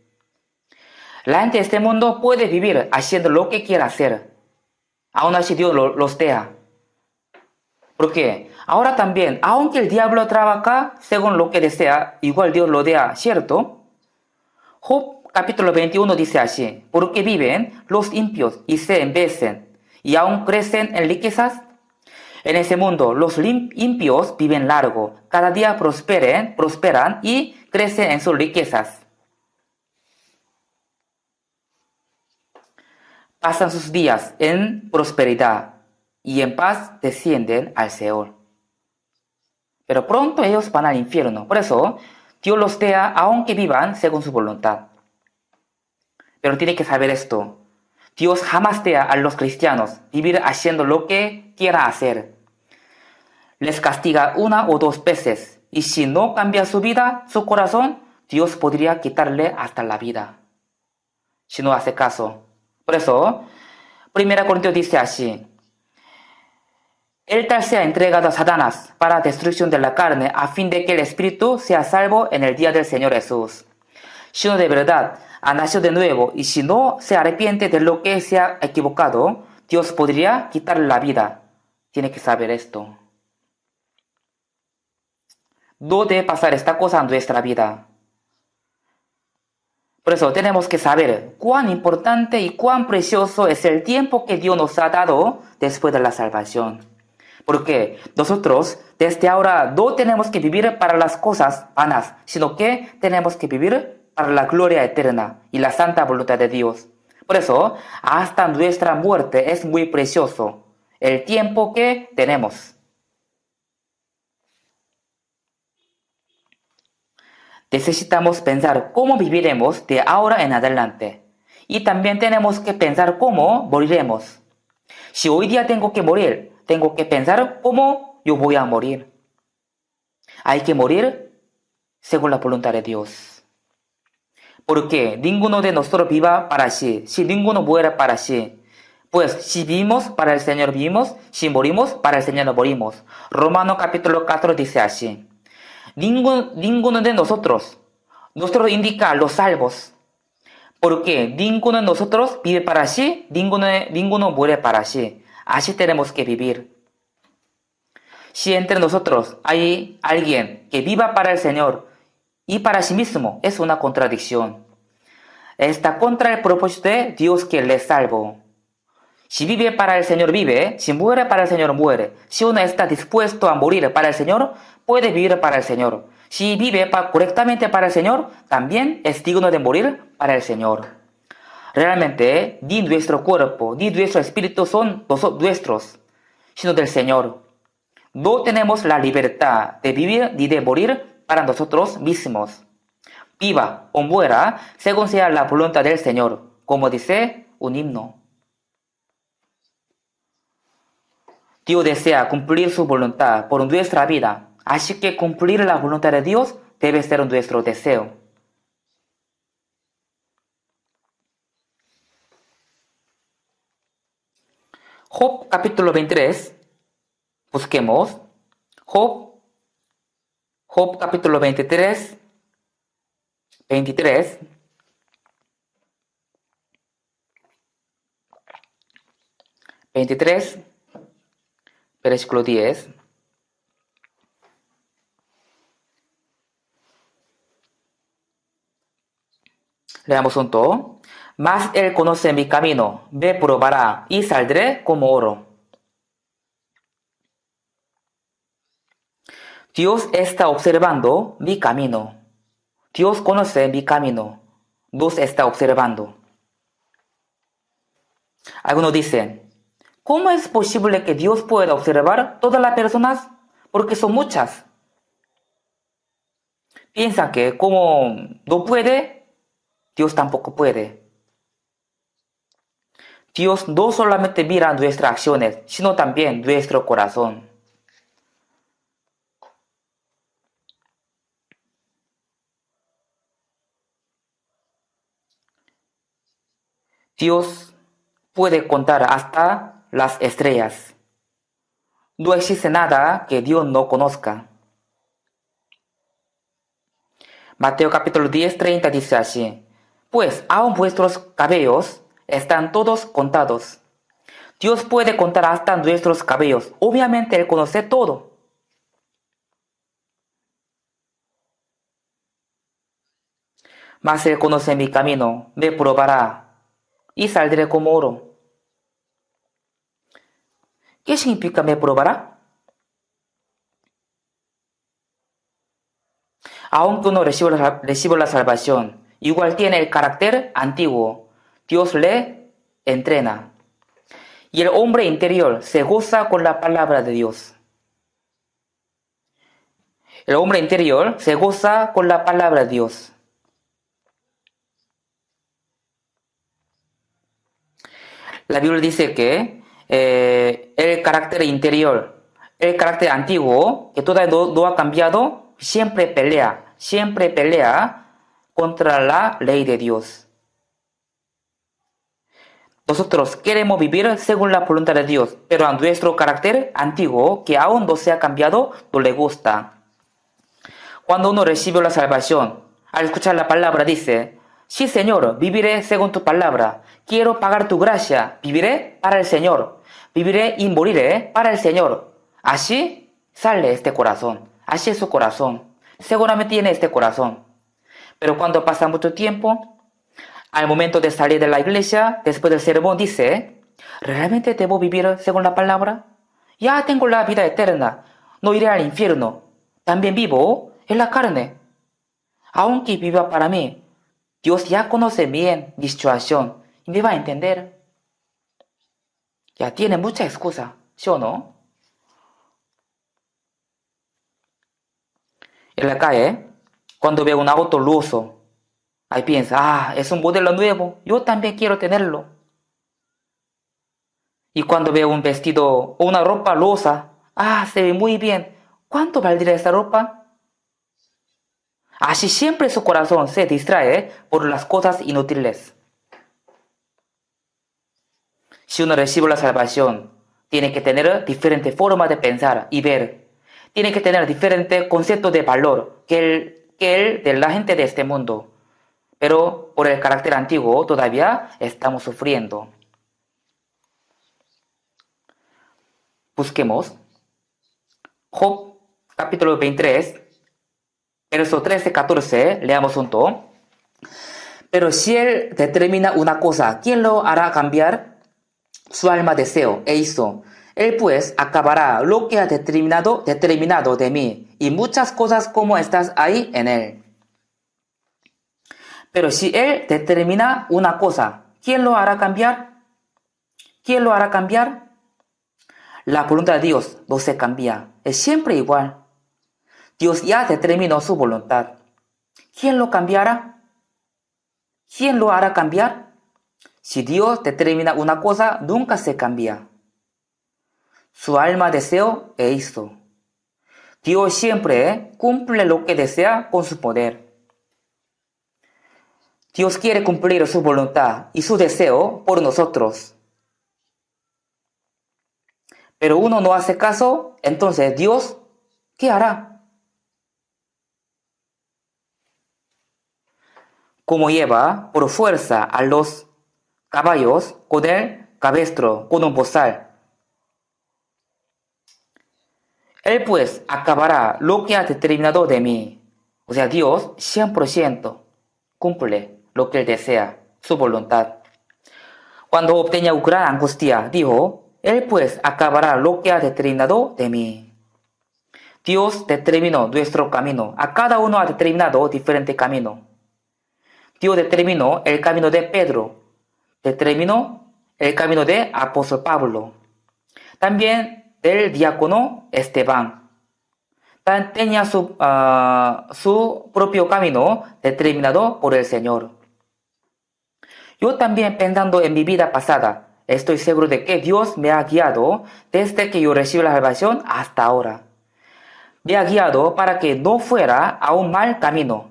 La gente de este mundo puede vivir haciendo lo que quiera hacer. Aún así Dios los deja. ¿Por qué? Ahora también, aunque el diablo trabaja según lo que desea, igual Dios lo deja, ¿cierto? Job capítulo 21 dice así, porque viven los impios y se envejecen y aún crecen en riquezas. En ese mundo los impios viven largo, cada día prosperan y crecen en sus riquezas. Pasan sus días en prosperidad y en paz descienden al Seol. Pero pronto ellos van al infierno. Por eso Dios los deja aunque vivan según su voluntad. Pero tiene que saber esto. Dios jamás deja a los cristianos vivir haciendo lo que quiera hacer. Les castiga una o dos veces y si no cambia su vida, su corazón, Dios podría quitarle hasta la vida. Si no hace caso. Por eso, 1 Corintios dice así. El tal sea entregado a Satanás para destrucción de la carne a fin de que el espíritu sea salvo en el día del Señor Jesús. Si uno de verdad ha nacido de nuevo y si no se arrepiente de lo que se ha equivocado, Dios podría quitarle la vida. Tiene que saber esto. No debe pasar esta cosa en nuestra vida. Por eso tenemos que saber cuán importante y cuán precioso es el tiempo que Dios nos ha dado después de la salvación. Porque nosotros desde ahora no tenemos que vivir para las cosas vanas, sino que tenemos que vivir para la gloria eterna y la santa voluntad de Dios. Por eso, hasta nuestra muerte es muy precioso el tiempo que tenemos. Necesitamos pensar cómo viviremos de ahora en adelante. Y también tenemos que pensar cómo moriremos. Si hoy día tengo que morir, tengo que pensar cómo yo voy a morir. Hay que morir según la voluntad de Dios. Porque ninguno de nosotros viva para sí, si ninguno muere para sí. Pues si vivimos, para el Señor vivimos, si morimos, para el Señor morimos. Romanos capítulo 4 dice así. Ninguno de nosotros indica a los salvos. Porque ninguno de nosotros vive para sí, ninguno muere para sí. Así tenemos que vivir. Si entre nosotros hay alguien que viva para el Señor y para sí mismo, es una contradicción. Está contra el propósito de Dios que le salvó. Si vive para el Señor vive, si muere para el Señor muere. Si uno está dispuesto a morir para el Señor, puede vivir para el Señor. Si vive correctamente para el Señor, también es digno de morir para el Señor. Realmente, ni nuestro cuerpo, ni nuestro espíritu son nuestros, sino del Señor. No tenemos la libertad de vivir ni de morir para nosotros mismos. Viva o muera según sea la voluntad del Señor, como dice un himno. Dios desea cumplir su voluntad por nuestra vida, así que cumplir la voluntad de Dios debe ser nuestro deseo. Job capítulo 23, busquemos. Job capítulo 23, 23, versículo 10. Leamos junto. Mas él conoce mi camino, me probará y saldré como oro. Dios está observando mi camino. Dios conoce mi camino. Dios está observando. Algunos dicen, ¿cómo es posible que Dios pueda observar todas las personas? Porque son muchas. Piensan que como no puede, Dios tampoco puede. Dios no solamente mira nuestras acciones, sino también nuestro corazón. Dios puede contar hasta las estrellas. No existe nada que Dios no conozca. Mateo capítulo 10, 30 dice así. Pues aún vuestros cabellos están todos contados. Dios puede contar hasta nuestros cabellos. Obviamente Él conoce todo. Mas Él conoce mi camino, me probará y saldré como oro. ¿Qué significa me probará? Aunque uno reciba la salvación, igual tiene el carácter antiguo. Dios le entrena. Y el hombre interior se goza con la palabra de Dios. El hombre interior se goza con la palabra de Dios. La Biblia dice que el carácter interior, el carácter antiguo, que todavía no ha cambiado, siempre pelea contra la ley de Dios. Nosotros queremos vivir según la voluntad de Dios, pero a nuestro carácter antiguo, que aún no se ha cambiado, no le gusta. Cuando uno recibe la salvación, al escuchar la palabra dice, sí Señor, viviré según tu palabra, quiero pagar tu gracia, viviré para el Señor, viviré y moriré para el Señor. Así sale este corazón, así es su corazón, seguramente tiene este corazón. Pero cuando pasa mucho tiempo, al momento de salir de la iglesia, después del sermón, dice, ¿realmente debo vivir según la palabra? Ya tengo la vida eterna, no iré al infierno, también vivo en la carne. Aunque viva para mí, Dios ya conoce bien mi situación y me va a entender. Ya tiene mucha excusa, ¿sí o no? En la calle, cuando veo un auto lujoso, ahí piensa, es un modelo nuevo, yo también quiero tenerlo. Y cuando veo un vestido o una ropa rosa, se ve muy bien, ¿cuánto valdría esta ropa? Así siempre su corazón se distrae por las cosas inútiles. Si uno recibe la salvación, tiene que tener diferente forma de pensar y ver. Tiene que tener diferente concepto de valor que el de la gente de este mundo. Pero por el carácter antiguo todavía estamos sufriendo. Busquemos Job capítulo 23, verso 13-14, leamos junto. Pero si él determina una cosa, ¿quién lo hará cambiar? Su alma deseo e hizo. Él pues acabará lo que ha determinado de mí, y muchas cosas como estas hay en él. Pero si él determina una cosa, ¿quién lo hará cambiar? ¿Quién lo hará cambiar? La voluntad de Dios no se cambia, es siempre igual. Dios ya determinó su voluntad. ¿Quién lo cambiará? ¿Quién lo hará cambiar? Si Dios determina una cosa, nunca se cambia. Su alma deseó e hizo. Dios siempre cumple lo que desea con su poder. Dios quiere cumplir su voluntad y su deseo por nosotros. Pero uno no hace caso, entonces Dios, ¿qué hará? Como lleva por fuerza a los caballos con el cabestro, con un bozal. Él pues acabará lo que ha determinado de mí. O sea, Dios 100% cumple lo que él desea, su voluntad. Cuando obtenía gran angustia, dijo, él pues acabará lo que ha determinado de mí. Dios determinó nuestro camino. A cada uno ha determinado diferente camino. Dios determinó el camino de Pedro. Determinó el camino de apóstol Pablo. También del diácono Esteban. Tenía su propio camino determinado por el Señor. Yo también, pensando en mi vida pasada, estoy seguro de que Dios me ha guiado desde que yo recibí la salvación hasta ahora. Me ha guiado para que no fuera a un mal camino.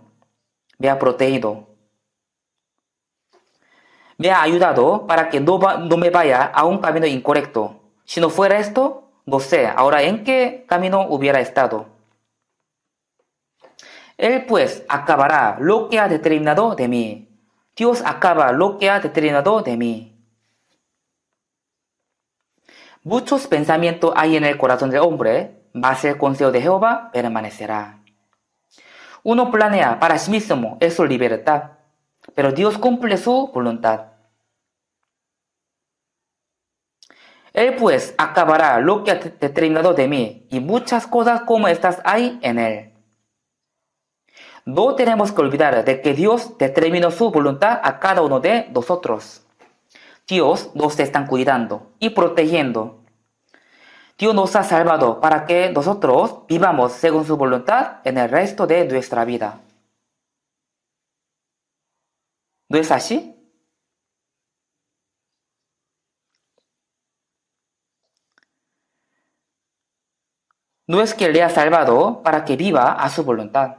Me ha protegido. Me ha ayudado para que no me vaya a un camino incorrecto. Si no fuera esto, no sé ahora en qué camino hubiera estado. Él pues acabará lo que ha determinado de mí. Dios acaba lo que ha determinado de mí. Muchos pensamientos hay en el corazón del hombre, mas el consejo de Jehová permanecerá. Uno planea para sí mismo, es su libertad, pero Dios cumple su voluntad. Él pues acabará lo que ha determinado de mí, y muchas cosas como estas hay en él. No tenemos que olvidar de que Dios determinó su voluntad a cada uno de nosotros. Dios nos está cuidando y protegiendo. Dios nos ha salvado para que nosotros vivamos según su voluntad en el resto de nuestra vida. ¿No es así? No es que le ha salvado para que viva a su voluntad.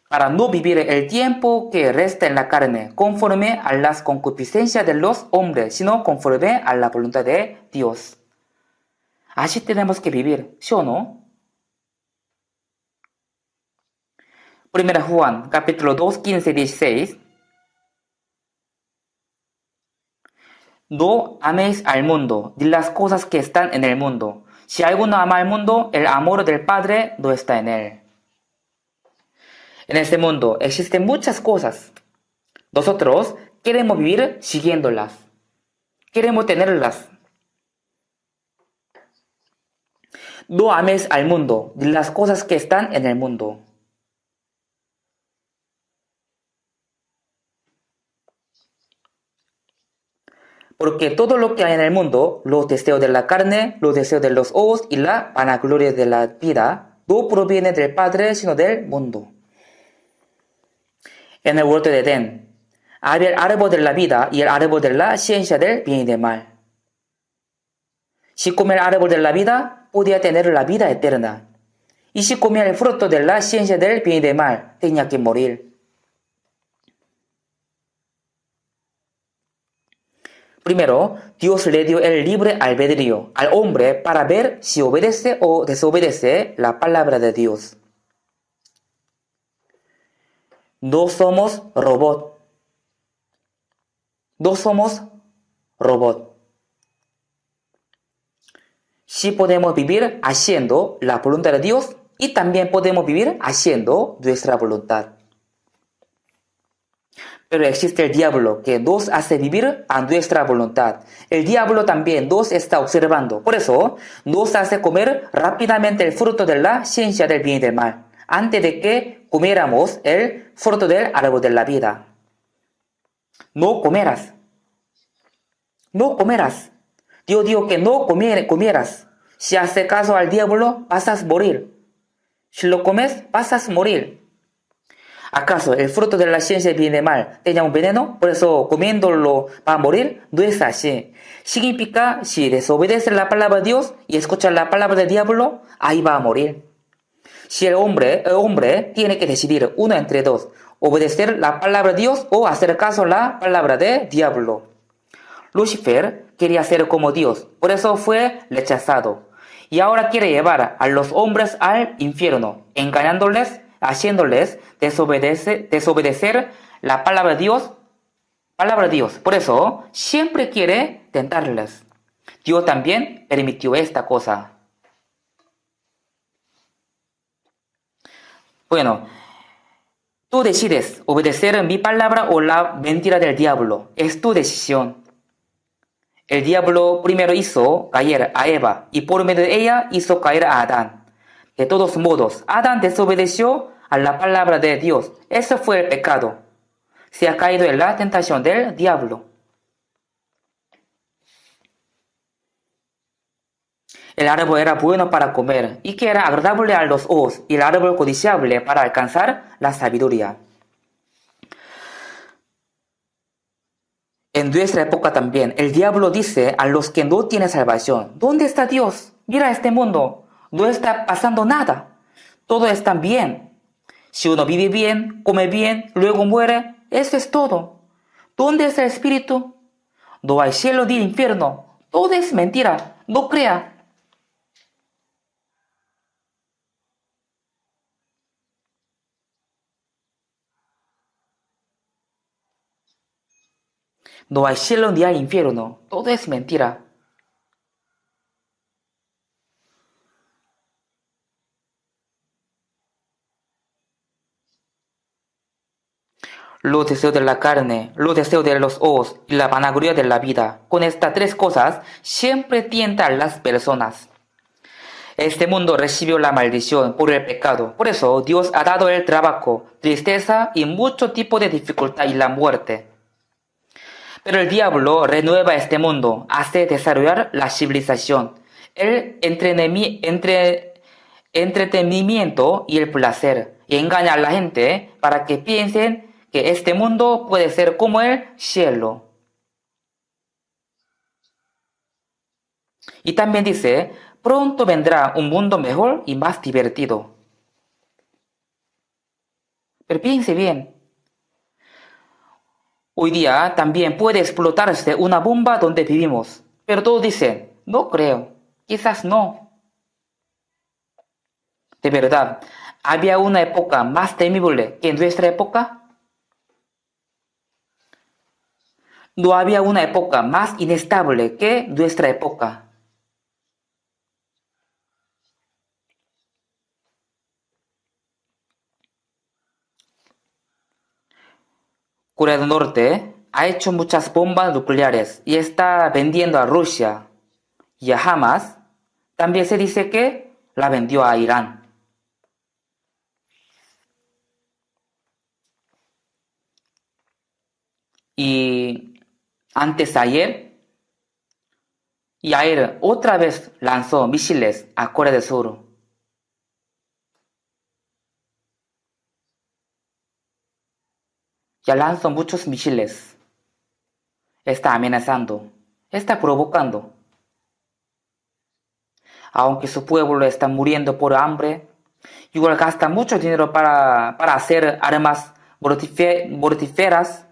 Para no vivir el tiempo que resta en la carne conforme a las concupiscencias de los hombres, sino conforme a la voluntad de Dios. Así tenemos que vivir, ¿sí o no? 1 Juan, capítulo 2, 15, 16. No améis al mundo, ni las cosas que están en el mundo. Si alguno ama al mundo, el amor del Padre no está en él. En este mundo existen muchas cosas. Nosotros queremos vivir siguiéndolas. Queremos tenerlas. No ames al mundo, ni las cosas que están en el mundo. Porque todo lo que hay en el mundo, los deseos de la carne, los deseos de los ojos y la vanagloria de la vida, no proviene del Padre, sino del mundo. En el huerto de Edén, había el árbol de la vida y el árbol de la ciencia del bien y del mal. Si comía el árbol de la vida, podía tener la vida eterna. Y si comía el fruto de la ciencia del bien y del mal, tenía que morir. Primero, Dios le dio el libre albedrío al hombre para ver si obedece o desobedece la palabra de Dios. No somos robot. No somos robot. Sí podemos vivir haciendo la voluntad de Dios y también podemos vivir haciendo nuestra voluntad. Pero existe el diablo que nos hace vivir a nuestra voluntad. El diablo también nos está observando. Por eso nos hace comer rápidamente el fruto de la ciencia del bien y del mal, antes de que comiéramos el fruto del árbol de la vida. No comerás. No comerás. Dios dijo que no comieras. Si haces caso al diablo, vas a morir. Si lo comes, vas a morir. ¿Acaso el fruto de la ciencia del bien y del mal tenía un veneno? Por eso comiéndolo va a morir. No es así. Significa, si desobedece la palabra de Dios y escucha la palabra del diablo, ahí va a morir. Si el hombre tiene que decidir uno entre dos, obedecer la palabra de Dios o hacer caso a la palabra del diablo. Lucifer quería ser como Dios, por eso fue rechazado. Y ahora quiere llevar a los hombres al infierno, engañándoles, haciéndoles desobedecer la palabra de Dios. Por eso siempre quiere tentarles. Dios también permitió esta cosa. Bueno, tú decides obedecer mi palabra o la mentira del diablo. Es tu decisión. El diablo primero hizo caer a Eva y por medio de ella hizo caer a Adán. De todos modos, Adán desobedeció a la palabra de Dios. Ese fue el pecado. Se ha caído en la tentación del diablo. El árbol era bueno para comer y que era agradable a los ojos y el árbol codiciable para alcanzar la sabiduría. En nuestra época también, el diablo dice a los que no tienen salvación, ¿dónde está Dios? Mira este mundo, no está pasando nada, todo está bien. Si uno vive bien, come bien, luego muere, eso es todo. ¿Dónde está el espíritu? No hay cielo ni infierno, todo es mentira, no crea. No hay cielo ni hay infierno, todo es mentira. Los deseos de la carne, los deseos de los ojos y la vanagloria de la vida. Con estas tres cosas siempre tientan las personas. Este mundo recibió la maldición por el pecado. Por eso Dios ha dado el trabajo, tristeza y mucho tipo de dificultad y la muerte. Pero el diablo renueva este mundo, hace desarrollar la civilización, el entretenimiento y el placer, y engaña a la gente para que piensen que este mundo puede ser como el cielo. Y también dice, pronto vendrá un mundo mejor y más divertido. Pero piense bien, hoy día también puede explotarse una bomba donde vivimos, pero todos dicen, no creo, quizás no. De verdad, ¿había una época más temible que nuestra época? No había una época más inestable que nuestra época. Corea del Norte ha hecho muchas bombas nucleares y está vendiendo a Rusia y a Hamas. También se dice que la vendió a Irán. Y antes de ayer, otra vez lanzó misiles a Corea del Sur. Ya lanzó muchos misiles. Está amenazando, está provocando. Aunque su pueblo está muriendo por hambre, igual gasta mucho dinero para hacer armas mortíferas.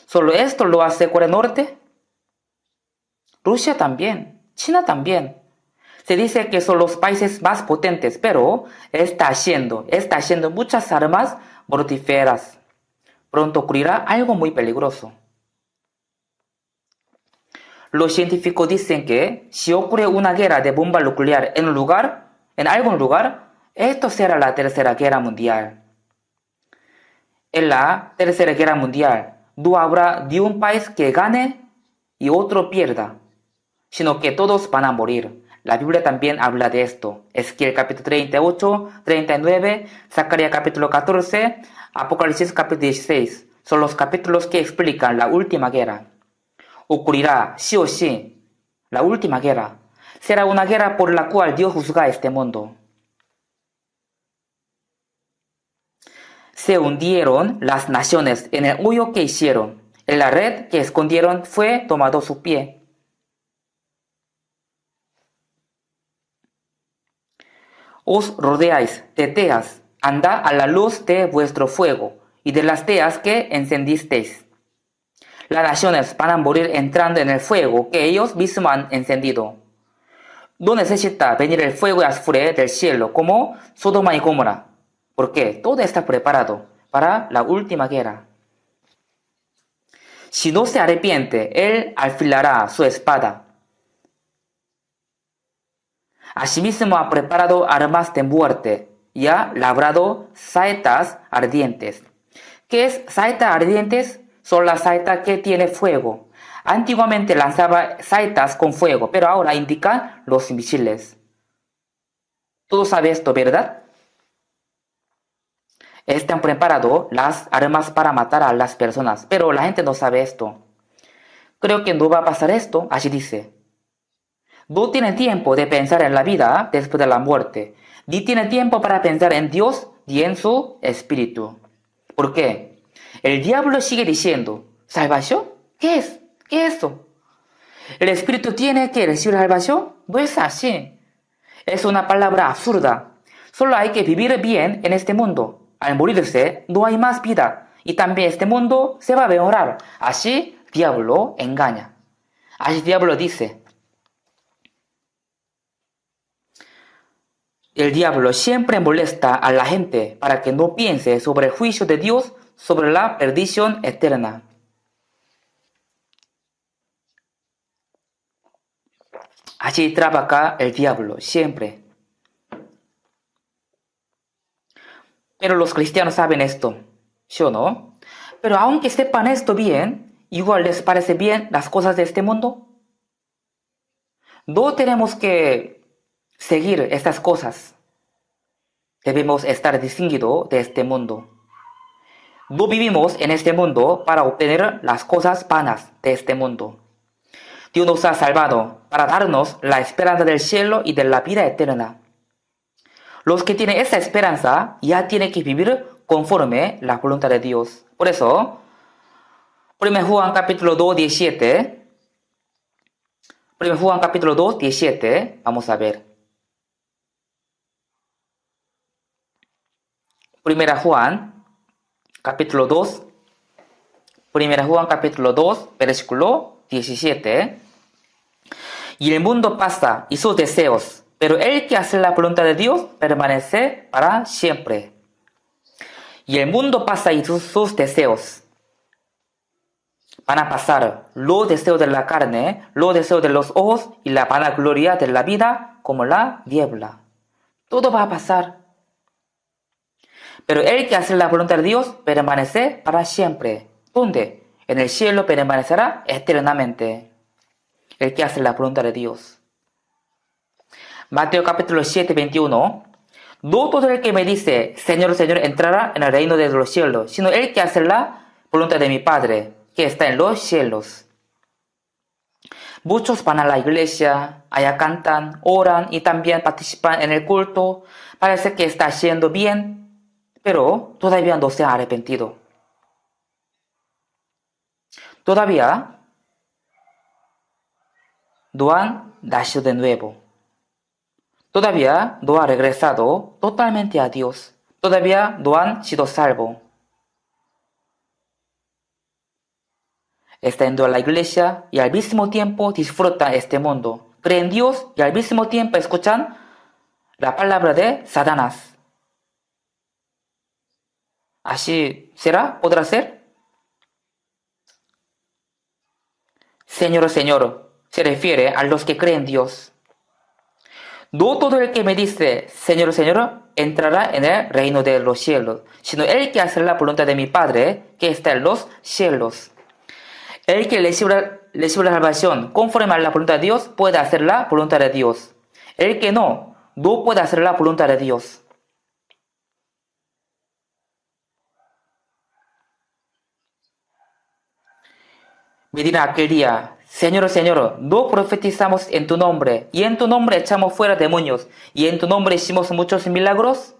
¿Solo esto lo hace Corea del Norte? Rusia también, China también. Se dice que son los países más potentes, pero está haciendo muchas armas mortíferas. Pronto ocurrirá algo muy peligroso. Los científicos dicen que si ocurre una guerra de bomba nuclear en algún lugar, esto será la Tercera Guerra Mundial. En la Tercera Guerra Mundial no habrá ni un país que gane y otro pierda, sino que todos van a morir. La Biblia también habla de esto. Ezequiel capítulo 38, 39, Zacarías capítulo 14, Apocalipsis capítulo 16. Son los capítulos que explican la última guerra. Ocurrirá sí o sí la última guerra. Será una guerra por la cual Dios juzga este mundo. Se hundieron las naciones en el hoyo que hicieron. En la red que escondieron fue tomado su pie. Os rodeáis de teas, andad a la luz de vuestro fuego y de las teas que encendisteis. Las naciones van a morir entrando en el fuego que ellos mismos han encendido. No necesita venir el fuego y azufre del cielo como Sodoma y Gomorra, porque todo está preparado para la última guerra. Si no se arrepiente, él afilará su espada. Asimismo ha preparado armas de muerte y ha labrado saetas ardientes. ¿Qué es saetas ardientes? Son las saetas que tienen fuego. Antiguamente lanzaba saetas con fuego, pero ahora indican los misiles. Todos saben esto, ¿verdad? Están preparados las armas para matar a las personas, pero la gente no sabe esto. Creo que no va a pasar esto, así dice. No tiene tiempo de pensar en la vida después de la muerte, ni tiene tiempo para pensar en Dios ni en su espíritu. ¿Por qué? El diablo sigue diciendo, ¿salvación? ¿Qué es? ¿Qué es esto? ¿El espíritu tiene que recibir salvación? No es así. Es una palabra absurda. Solo hay que vivir bien en este mundo. Al morirse, no hay más vida. Y también este mundo se va a mejorar. Así, diablo engaña. Así diablo dice. El diablo siempre molesta a la gente para que no piense sobre el juicio de Dios, sobre la perdición eterna. Así trabaja el diablo siempre. Pero los cristianos saben esto, ¿sí o no? Pero aunque sepan esto bien, igual les parece bien las cosas de este mundo. No tenemos que seguir estas cosas. Debemos estar distinguidos de este mundo. No vivimos en este mundo para obtener las cosas vanas de este mundo. Dios nos ha salvado para darnos la esperanza del cielo y de la vida eterna. Los que tienen esa esperanza ya tienen que vivir conforme la voluntad de Dios. Por eso, 1 Juan capítulo 2, 17, 1 Juan capítulo 2, 17. Vamos a ver. 1 Juan capítulo 2. 1 Juan capítulo 2, versículo 17. Y el mundo pasa y sus deseos, pero el que hace la voluntad de Dios permanece para siempre. Y el mundo pasa y sus deseos. Van a pasar los deseos de la carne, los deseos de los ojos y la vanagloria de la vida como la niebla. Todo va a pasar. Pero el que hace la voluntad de Dios permanece para siempre. ¿Dónde? En el cielo permanecerá eternamente. El que hace la voluntad de Dios. Mateo capítulo 7, 21. No todo el que me dice, Señor, Señor, entrará en el reino de los cielos, sino el que hace la voluntad de mi Padre, que está en los cielos. Muchos van a la iglesia, allá cantan, oran y también participan en el culto. Parece que está haciendo bien, pero todavía no se ha arrepentido. Todavía no han nacido de nuevo. Todavía no han regresado totalmente a Dios. Todavía no han sido salvos. Están yendo a la iglesia y al mismo tiempo disfrutan este mundo. Creen en Dios y al mismo tiempo escuchan la palabra de Satanás. ¿Así será? ¿Podrá ser? Señor, Señor, se refiere a los que creen en Dios. No todo el que me dice, Señor, Señor, entrará en el reino de los cielos, sino el que hace la voluntad de mi Padre, que está en los cielos. El que recibe la salvación conforme a la voluntad de Dios puede hacer la voluntad de Dios. El que no puede hacer la voluntad de Dios. Me dirá aquel día, Señor, Señor, no profetizamos en tu nombre, y en tu nombre echamos fuera demonios, y en tu nombre hicimos muchos milagros.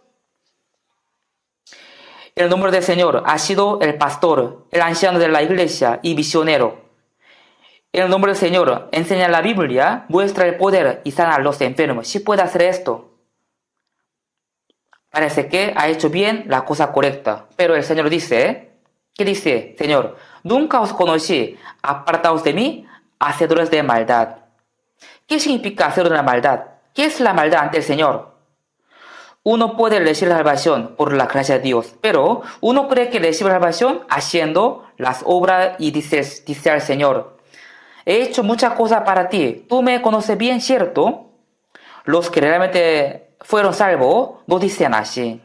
El nombre del Señor ha sido el pastor, el anciano de la iglesia y misionero. El nombre del Señor enseña la Biblia, muestra el poder y sana a los enfermos. Si puede hacer esto, parece que ha hecho bien la cosa correcta. Pero el Señor dice, ¿qué dice? Señor, nunca os conocí, apartaos de mí, hacedores de maldad. ¿Qué significa hacer una maldad? ¿Qué es la maldad ante el Señor? Uno puede recibir la salvación por la gracia de Dios, pero uno cree que recibe la salvación haciendo las obras y dice al Señor, he hecho muchas cosas para ti, tú me conoces bien, ¿cierto? Los que realmente fueron salvos no dicen así.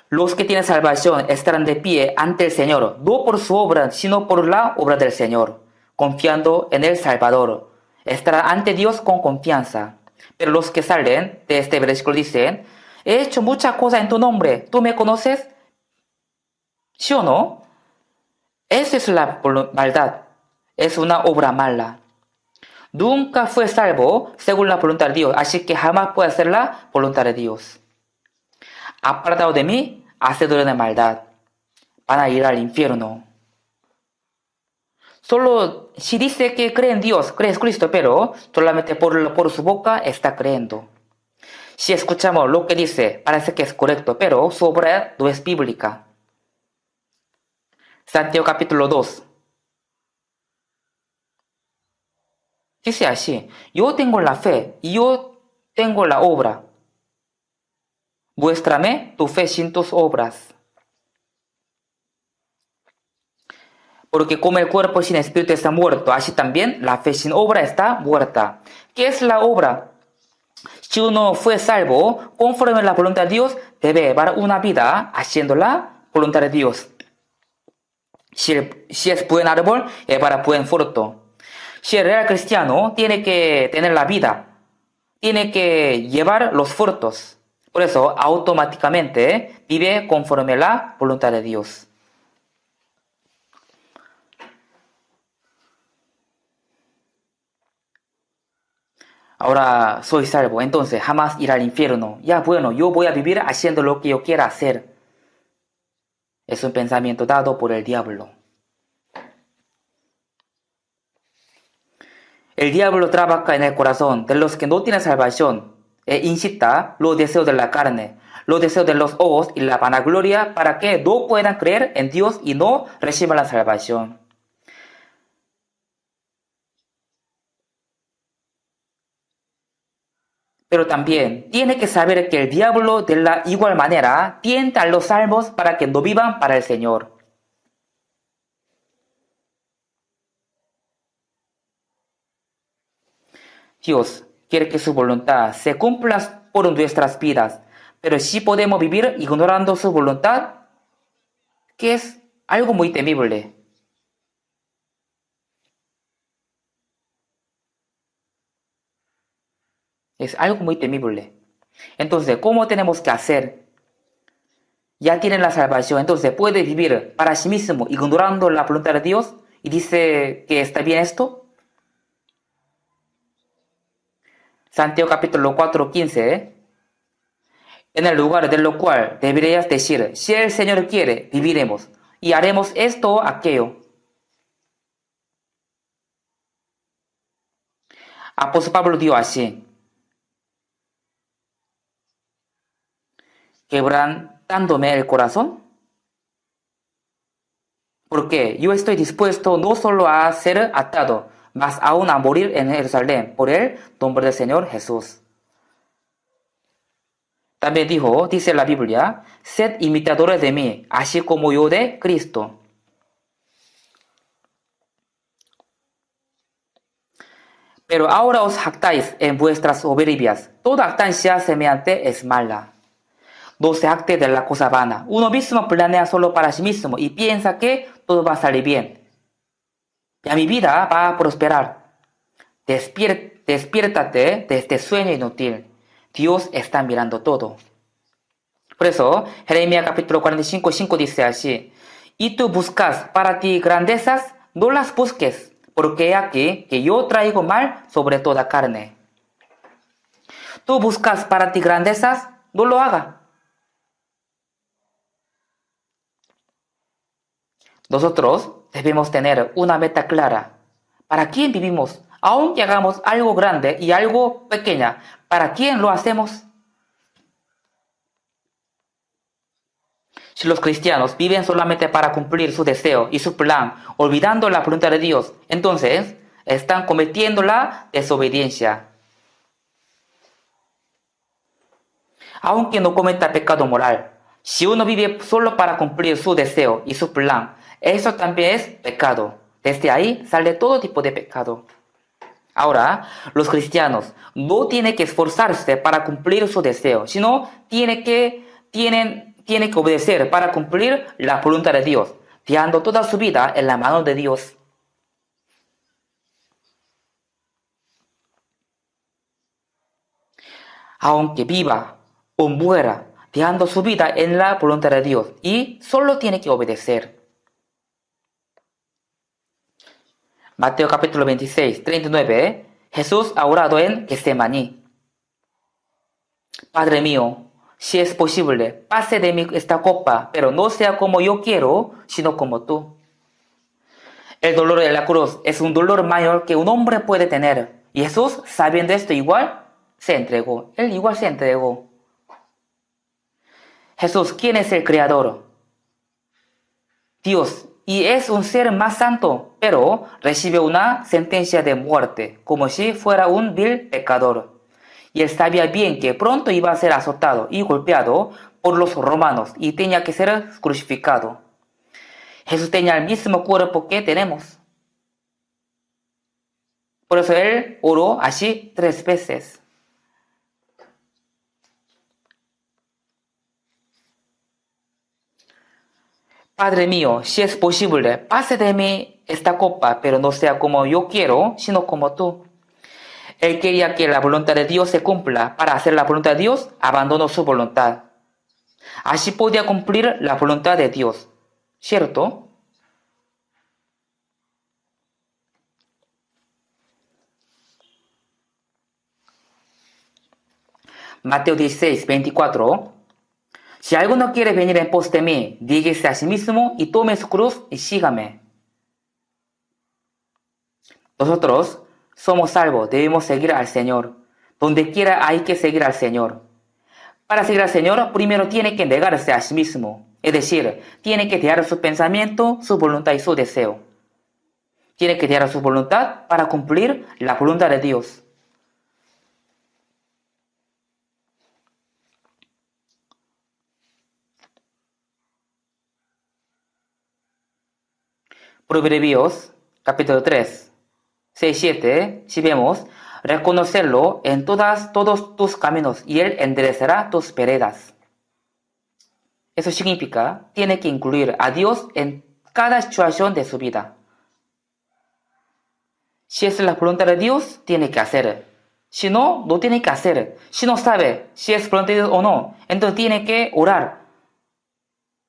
Los que tienen salvación estarán de pie ante el Señor, no por su obra, sino por la obra del Señor, confiando en el Salvador. Estarán ante Dios con confianza. Pero los que salen de este versículo dicen, he hecho muchas cosas en tu nombre, ¿tú me conoces? ¿Sí o no? Esa es la maldad, es una obra mala. Nunca fue salvo según la voluntad de Dios, así que jamás puede hacer la voluntad de Dios. Apartado de mí, hacedores de maldad, van a ir al infierno. Solo si dice que cree en Dios, cree en Cristo, pero solamente por su boca está creyendo. Si escuchamos lo que dice, parece que es correcto, pero su obra no es bíblica. Santiago capítulo 2. Dice así, yo tengo la fe y yo tengo la obra. Muéstrame tu fe sin tus obras. Porque como el cuerpo sin espíritu está muerto, así también la fe sin obra está muerta. ¿Qué es la obra? Si uno fue salvo, conforme a la voluntad de Dios, debe llevar una vida haciendo la voluntad de Dios. Si es buen árbol, llevará buen fruto. Si es real cristiano, tiene que tener la vida, tiene que llevar los frutos. Por eso, automáticamente vive conforme a la voluntad de Dios. Ahora soy salvo, entonces jamás iré al infierno. Ya bueno, yo voy a vivir haciendo lo que yo quiera hacer. Es un pensamiento dado por el diablo. El diablo trabaja en el corazón de los que no tienen salvación e incita los deseos de la carne, los deseos de los ojos y la vanagloria para que no puedan creer en Dios y no reciban la salvación. Pero también tiene que saber que el diablo de la igual manera tienta a los salvos para que no vivan para el Señor. Dios quiere que su voluntad se cumpla por nuestras vidas, pero si podemos vivir ignorando su voluntad, que es algo muy temible. Es algo muy temible. Entonces, ¿cómo tenemos que hacer? Ya tienen la salvación, entonces puede vivir para sí mismo ignorando la voluntad de Dios y dice que está bien esto. Santiago capítulo 4, 15. En el lugar de lo cual deberías decir, si el Señor quiere, viviremos y haremos esto o aquello. Apóstol Pablo dio así: quebrantándome el corazón, porque yo estoy dispuesto no solo a ser atado, mas aún a morir en Jerusalén por el nombre del Señor Jesús. También dice la Biblia, sed imitadores de mí, así como yo de Cristo. Pero ahora os jactáis en vuestras soberbias. Toda jactancia semejante es mala. No se jacte de la cosa vana. Uno mismo planea solo para sí mismo y piensa que todo va a salir bien. Ya mi vida va a prosperar. Despiértate de este sueño inútil. Dios está mirando todo. Por eso, Jeremías capítulo 45, 5 dice así: y tú buscas para ti grandezas, no las busques, porque he aquí que yo traigo mal sobre toda carne. Tú buscas para ti grandezas, no lo haga. Nosotros debemos tener una meta clara. ¿Para quién vivimos? Aunque hagamos algo grande y algo pequeña, ¿para quién lo hacemos? Si los cristianos viven solamente para cumplir su deseo y su plan, olvidando la voluntad de Dios, entonces están cometiendo la desobediencia. Aunque no cometa pecado moral, si uno vive solo para cumplir su deseo y su plan, eso también es pecado. Desde ahí sale todo tipo de pecado. Ahora, los cristianos no tienen que esforzarse para cumplir su deseo, sino tienen que obedecer para cumplir la voluntad de Dios, dejando toda su vida en la mano de Dios. Aunque viva o muera, dejando su vida en la voluntad de Dios, y solo tiene que obedecer. Mateo capítulo 26, 39, Jesús ha orado en Getsemaní. Padre mío, si es posible, pase de mí esta copa, pero no sea como yo quiero, sino como tú. El dolor de la cruz es un dolor mayor que un hombre puede tener. Y Jesús, sabiendo esto, igual se entregó. Él igual se entregó. Jesús, ¿quién es el Creador? Dios. Y es un ser más santo, pero recibe una sentencia de muerte, como si fuera un vil pecador. Y él sabía bien que pronto iba a ser azotado y golpeado por los romanos y tenía que ser crucificado. Jesús tenía el mismo cuerpo que tenemos. Por eso él oró así 3 veces. Padre mío, si es posible, pase de mí esta copa, pero no sea como yo quiero, sino como tú. Él quería que la voluntad de Dios se cumpla. Para hacer la voluntad de Dios, abandonó su voluntad. Así podía cumplir la voluntad de Dios. ¿Cierto? Mateo 16, 24. Si alguno quiere venir en pos de mí, dígase a sí mismo y tome su cruz y sígame. Nosotros somos salvos, debemos seguir al Señor. Donde quiera hay que seguir al Señor. Para seguir al Señor, primero tiene que negarse a sí mismo. Es decir, tiene que dejar su pensamiento, su voluntad y su deseo. Tiene que dejar su voluntad para cumplir la voluntad de Dios. Proverbios, capítulo 3, 6, 7, si vemos, reconocerlo en todos tus caminos y Él enderezará tus veredas. Eso significa, tiene que incluir a Dios en cada situación de su vida. Si es la voluntad de Dios, tiene que hacer. Si no, no tiene que hacer. Si no sabe si es voluntad de Dios o no, entonces tiene que orar.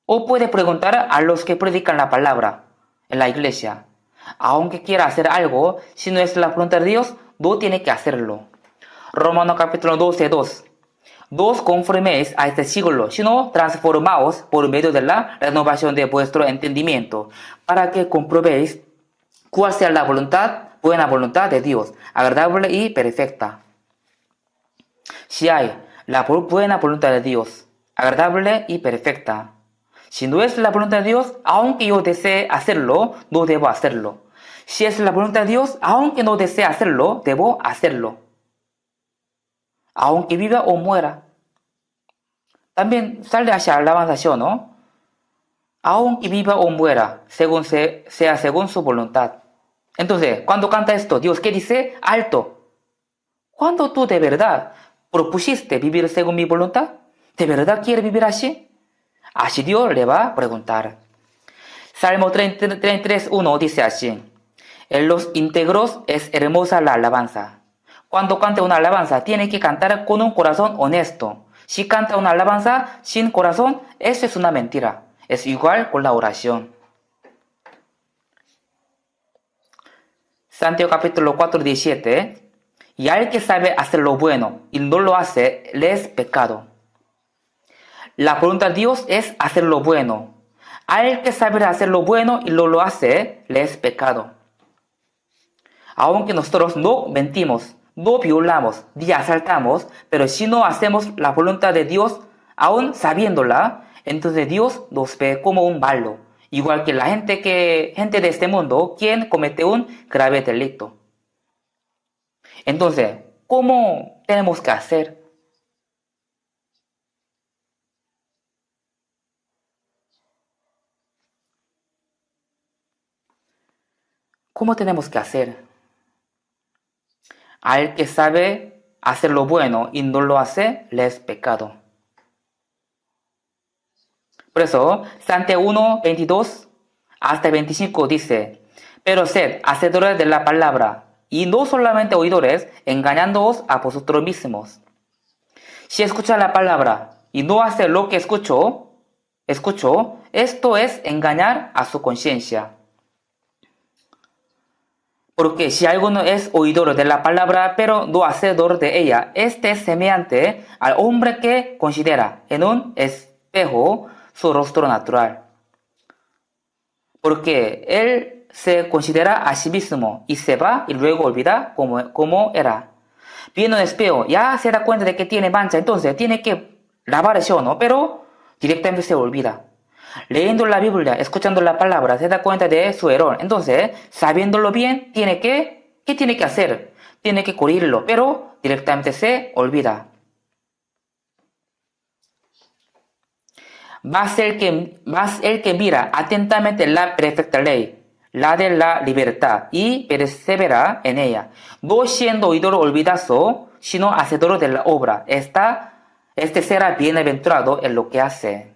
O puede preguntar a los que predican la palabra en la iglesia. Aunque quiera hacer algo, si no es la voluntad de Dios, no tiene que hacerlo. Romanos capítulo 12, 2. No os conforméis a este siglo, sino transformaos por medio de la renovación de vuestro entendimiento, para que comprobéis cuál sea la buena voluntad de Dios, agradable y perfecta. Si hay la buena voluntad de Dios, agradable y perfecta. Si no es la voluntad de Dios, aunque yo desee hacerlo, no debo hacerlo. Si es la voluntad de Dios, aunque no desee hacerlo, debo hacerlo. Aunque viva o muera. También sale hacia alabanza, ¿no? Aunque viva o muera, sea según su voluntad. Entonces, cuando canta esto, Dios, ¿qué dice? Alto. Cuando tú de verdad propusiste vivir según mi voluntad, ¿de verdad quieres vivir así? Así Dios le va a preguntar. Salmo 33, 1 dice así. En los íntegros es hermosa la alabanza. Cuando canta una alabanza, tiene que cantar con un corazón honesto. Si canta una alabanza sin corazón, eso es una mentira. Es igual con la oración. Santiago capítulo 4, 17. Y al que sabe hacer lo bueno y no lo hace, le es pecado. La voluntad de Dios es hacer lo bueno. Al que sabe hacer lo bueno y no lo hace, le es pecado. Aunque nosotros no mentimos, no violamos, ni asaltamos, pero si no hacemos la voluntad de Dios, aún sabiéndola, entonces Dios nos ve como un malo. Igual que la gente de este mundo, quien comete un grave delito. Entonces, ¿cómo tenemos que hacer? ¿Cómo tenemos que hacer? Al que sabe hacer lo bueno y no lo hace, le es pecado. Por eso, Santiago 1, 22 hasta 25 dice, pero sed hacedores de la palabra, y no solamente oidores, engañándoos a vosotros mismos. Si escucha la palabra y no hace lo que escuchó, esto es engañar a su conciencia. Porque si alguno es oidor de la palabra, pero no hacedor de ella, este es semejante al hombre que considera en un espejo su rostro natural. Porque él se considera a sí mismo y se va y luego olvida cómo era. Viene un espejo, ya se da cuenta de que tiene mancha, entonces tiene que lavarse o no, pero directamente se olvida. Leyendo la Biblia, escuchando la palabra, se da cuenta de su error. Entonces, sabiéndolo bien, ¿qué tiene que hacer? Tiene que corregirlo, pero directamente se olvida. Más el que mira atentamente la perfecta ley, la de la libertad, y persevera en ella, no siendo oidor olvidazo, sino hacedor de la obra. Este será bienaventurado en lo que hace.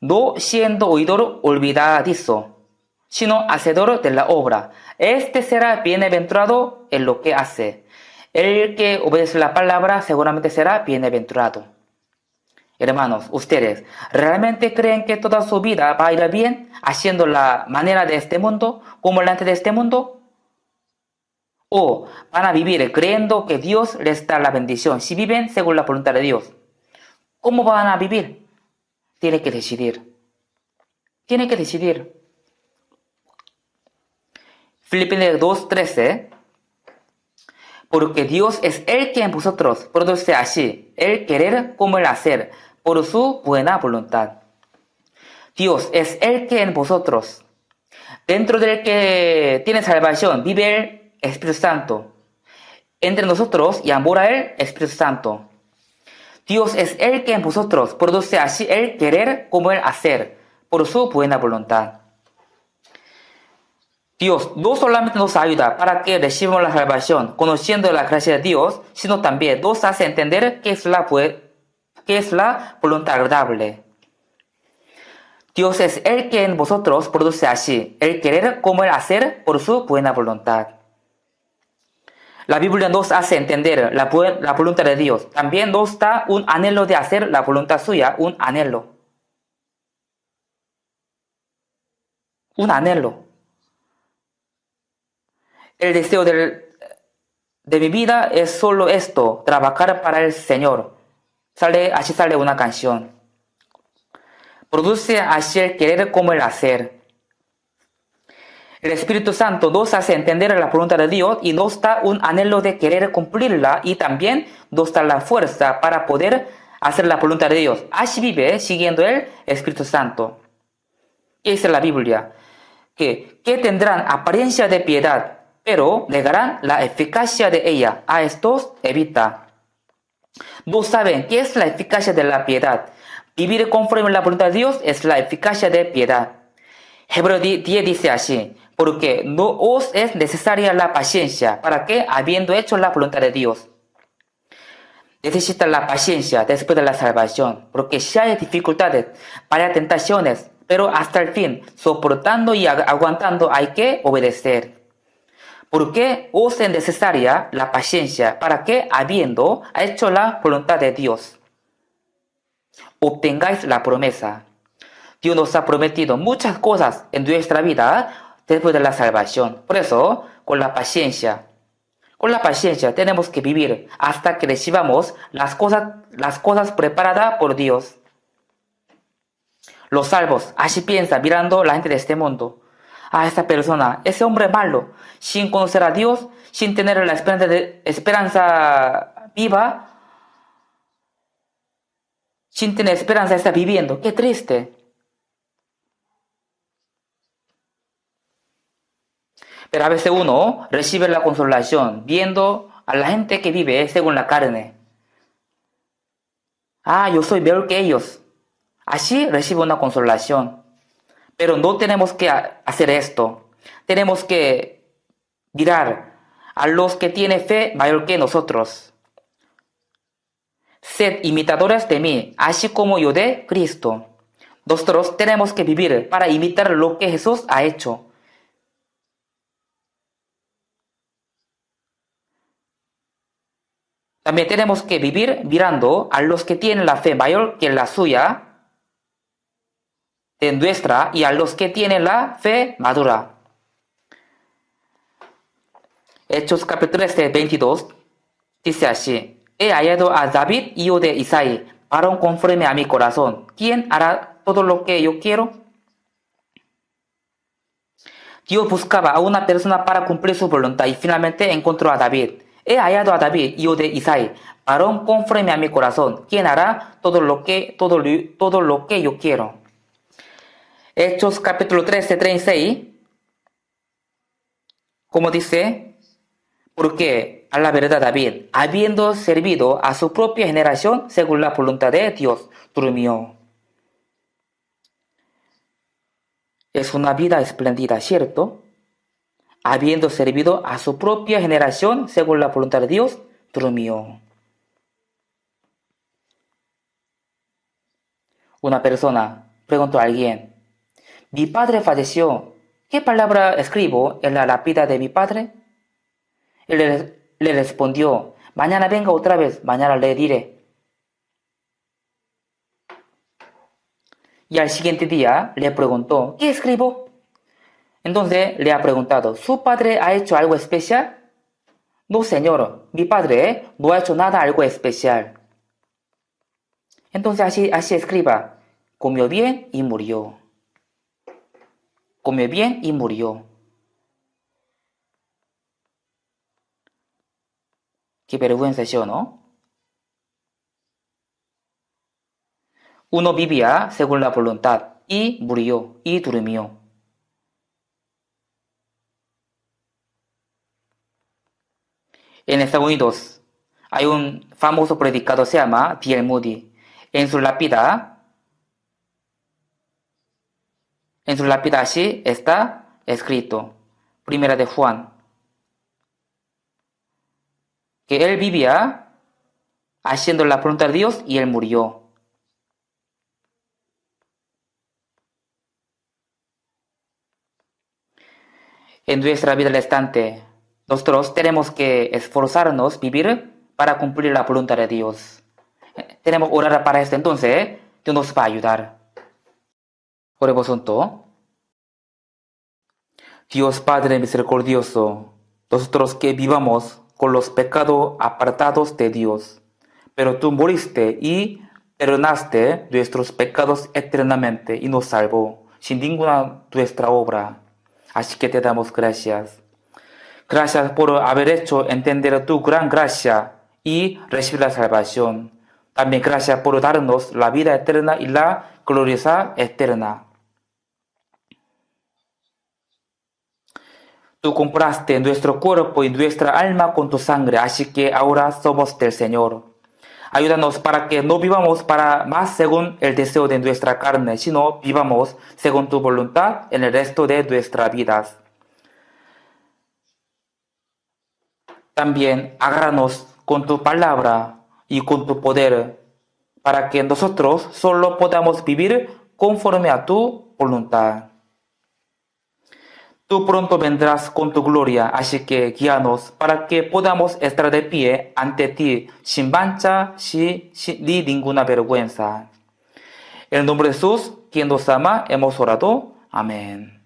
No siendo oidor olvidadizo, sino hacedor de la obra. Este será bienaventurado en lo que hace. El que obedece la palabra seguramente será bienaventurado. Hermanos, ¿ustedes realmente creen que toda su vida va a ir bien haciendo la manera de este mundo, como la gente de este mundo? ¿O van a vivir creyendo que Dios les da la bendición si viven según la voluntad de Dios? ¿Cómo van a vivir? Tiene que decidir. Tiene que decidir. Filipenses 2:13 porque Dios es el que en vosotros produce así el querer como el hacer por su buena voluntad. Dios es el que en vosotros, dentro del que tiene salvación, vive el Espíritu Santo. Entre nosotros y mora el Espíritu Santo. Dios es el que en vosotros produce así el querer como el hacer por su buena voluntad. Dios no solamente nos ayuda para que recibamos la salvación conociendo la gracia de Dios, sino también nos hace entender qué es la voluntad agradable. Dios es el que en vosotros produce así el querer como el hacer por su buena voluntad. La Biblia nos hace entender la voluntad de Dios. También nos da un anhelo de hacer la voluntad suya, un anhelo. Un anhelo. El deseo de mi vida es solo esto, trabajar para el Señor. Así sale una canción. Produce así el querer como el hacer. El Espíritu Santo nos hace entender la voluntad de Dios y nos da un anhelo de querer cumplirla y también nos da la fuerza para poder hacer la voluntad de Dios. Así vive siguiendo el Espíritu Santo. ¿Qué dice la Biblia? Que tendrán apariencia de piedad, pero negarán la eficacia de ella. A estos evita. No saben qué es la eficacia de la piedad. Vivir conforme a la voluntad de Dios es la eficacia de piedad. Hebreo 10 dice así, porque no os es necesaria la paciencia para que, habiendo hecho la voluntad de Dios, necesita la paciencia después de la salvación, porque si hay dificultades, varias tentaciones, pero hasta el fin, soportando y aguantando hay que obedecer. Porque os es necesaria la paciencia para que, habiendo hecho la voluntad de Dios, obtengáis la promesa. Dios nos ha prometido muchas cosas en nuestra vida después de la salvación. Por eso, con la paciencia tenemos que vivir hasta que recibamos las cosas preparadas por Dios. Los salvos así piensan mirando la gente de este mundo. Esta persona, ese hombre malo, sin conocer a Dios, sin tener la esperanza viva, sin tener esperanza está viviendo. ¡Qué triste! Pero a veces uno recibe la consolación viendo a la gente que vive según la carne. Yo soy peor que ellos. Así recibe una consolación. Pero no tenemos que hacer esto. Tenemos que mirar a los que tienen fe mayor que nosotros. Sed imitadores de mí, así como yo de Cristo. Nosotros tenemos que vivir para imitar lo que Jesús ha hecho. También tenemos que vivir mirando a los que tienen la fe mayor que la suya, de nuestra, y a los que tienen la fe madura. Hechos capítulo 22 dice así: He hallado a David, hijo de Isaí, varón conforme a mi corazón. ¿Quién hará todo lo que yo quiero? Dios buscaba a una persona para cumplir su voluntad y finalmente encontró a David. He hallado a David, hijo de Isaí, varón conforme a mi corazón, quien hará todo lo que yo quiero. Hechos capítulo 13, 36, como dice, porque a la verdad David, habiendo servido a su propia generación según la voluntad de Dios, durmió. Es una vida espléndida, ¿cierto? Habiendo servido a su propia generación según la voluntad de Dios, durmió. Una persona preguntó a alguien: mi padre falleció, ¿qué palabra escribo en la lápida de mi padre? Él le respondió: mañana venga otra vez, mañana le diré. Y al siguiente día le preguntó: ¿qué escribo? Entonces le ha preguntado: ¿su padre ha hecho algo especial? No, señor, mi padre no ha hecho nada algo especial. Entonces así escriba: comió bien y murió. Comió bien y murió. Qué vergüenza, ¿sí o no? Uno vivía según la voluntad y murió y durmió. En Estados Unidos hay un famoso predicador, se llama D.L. Moody. En su lápida, así está escrito, Primera de Juan, que él vivía haciendo la voluntad de Dios y él murió. En nuestra vida restante, nosotros tenemos que esforzarnos, vivir para cumplir la voluntad de Dios. Tenemos que orar para esto, entonces Dios nos va a ayudar. Oremos juntos. Dios Padre misericordioso, nosotros que vivamos con los pecados apartados de Dios, pero tú moriste y perdonaste nuestros pecados eternamente y nos salvó sin ninguna nuestra obra. Así que te damos gracias. Gracias por haber hecho entender tu gran gracia y recibir la salvación. También gracias por darnos la vida eterna y la gloriosa eterna. Tú compraste nuestro cuerpo y nuestra alma con tu sangre, así que ahora somos del Señor. Ayúdanos para que no vivamos para más según el deseo de nuestra carne, sino vivamos según tu voluntad en el resto de nuestras vidas. También agárranos con tu palabra y con tu poder, para que nosotros solo podamos vivir conforme a tu voluntad. Tú pronto vendrás con tu gloria, así que guíanos para que podamos estar de pie ante ti sin mancha ni ninguna vergüenza. En el nombre de Jesús, quien nos ama, hemos orado. Amén.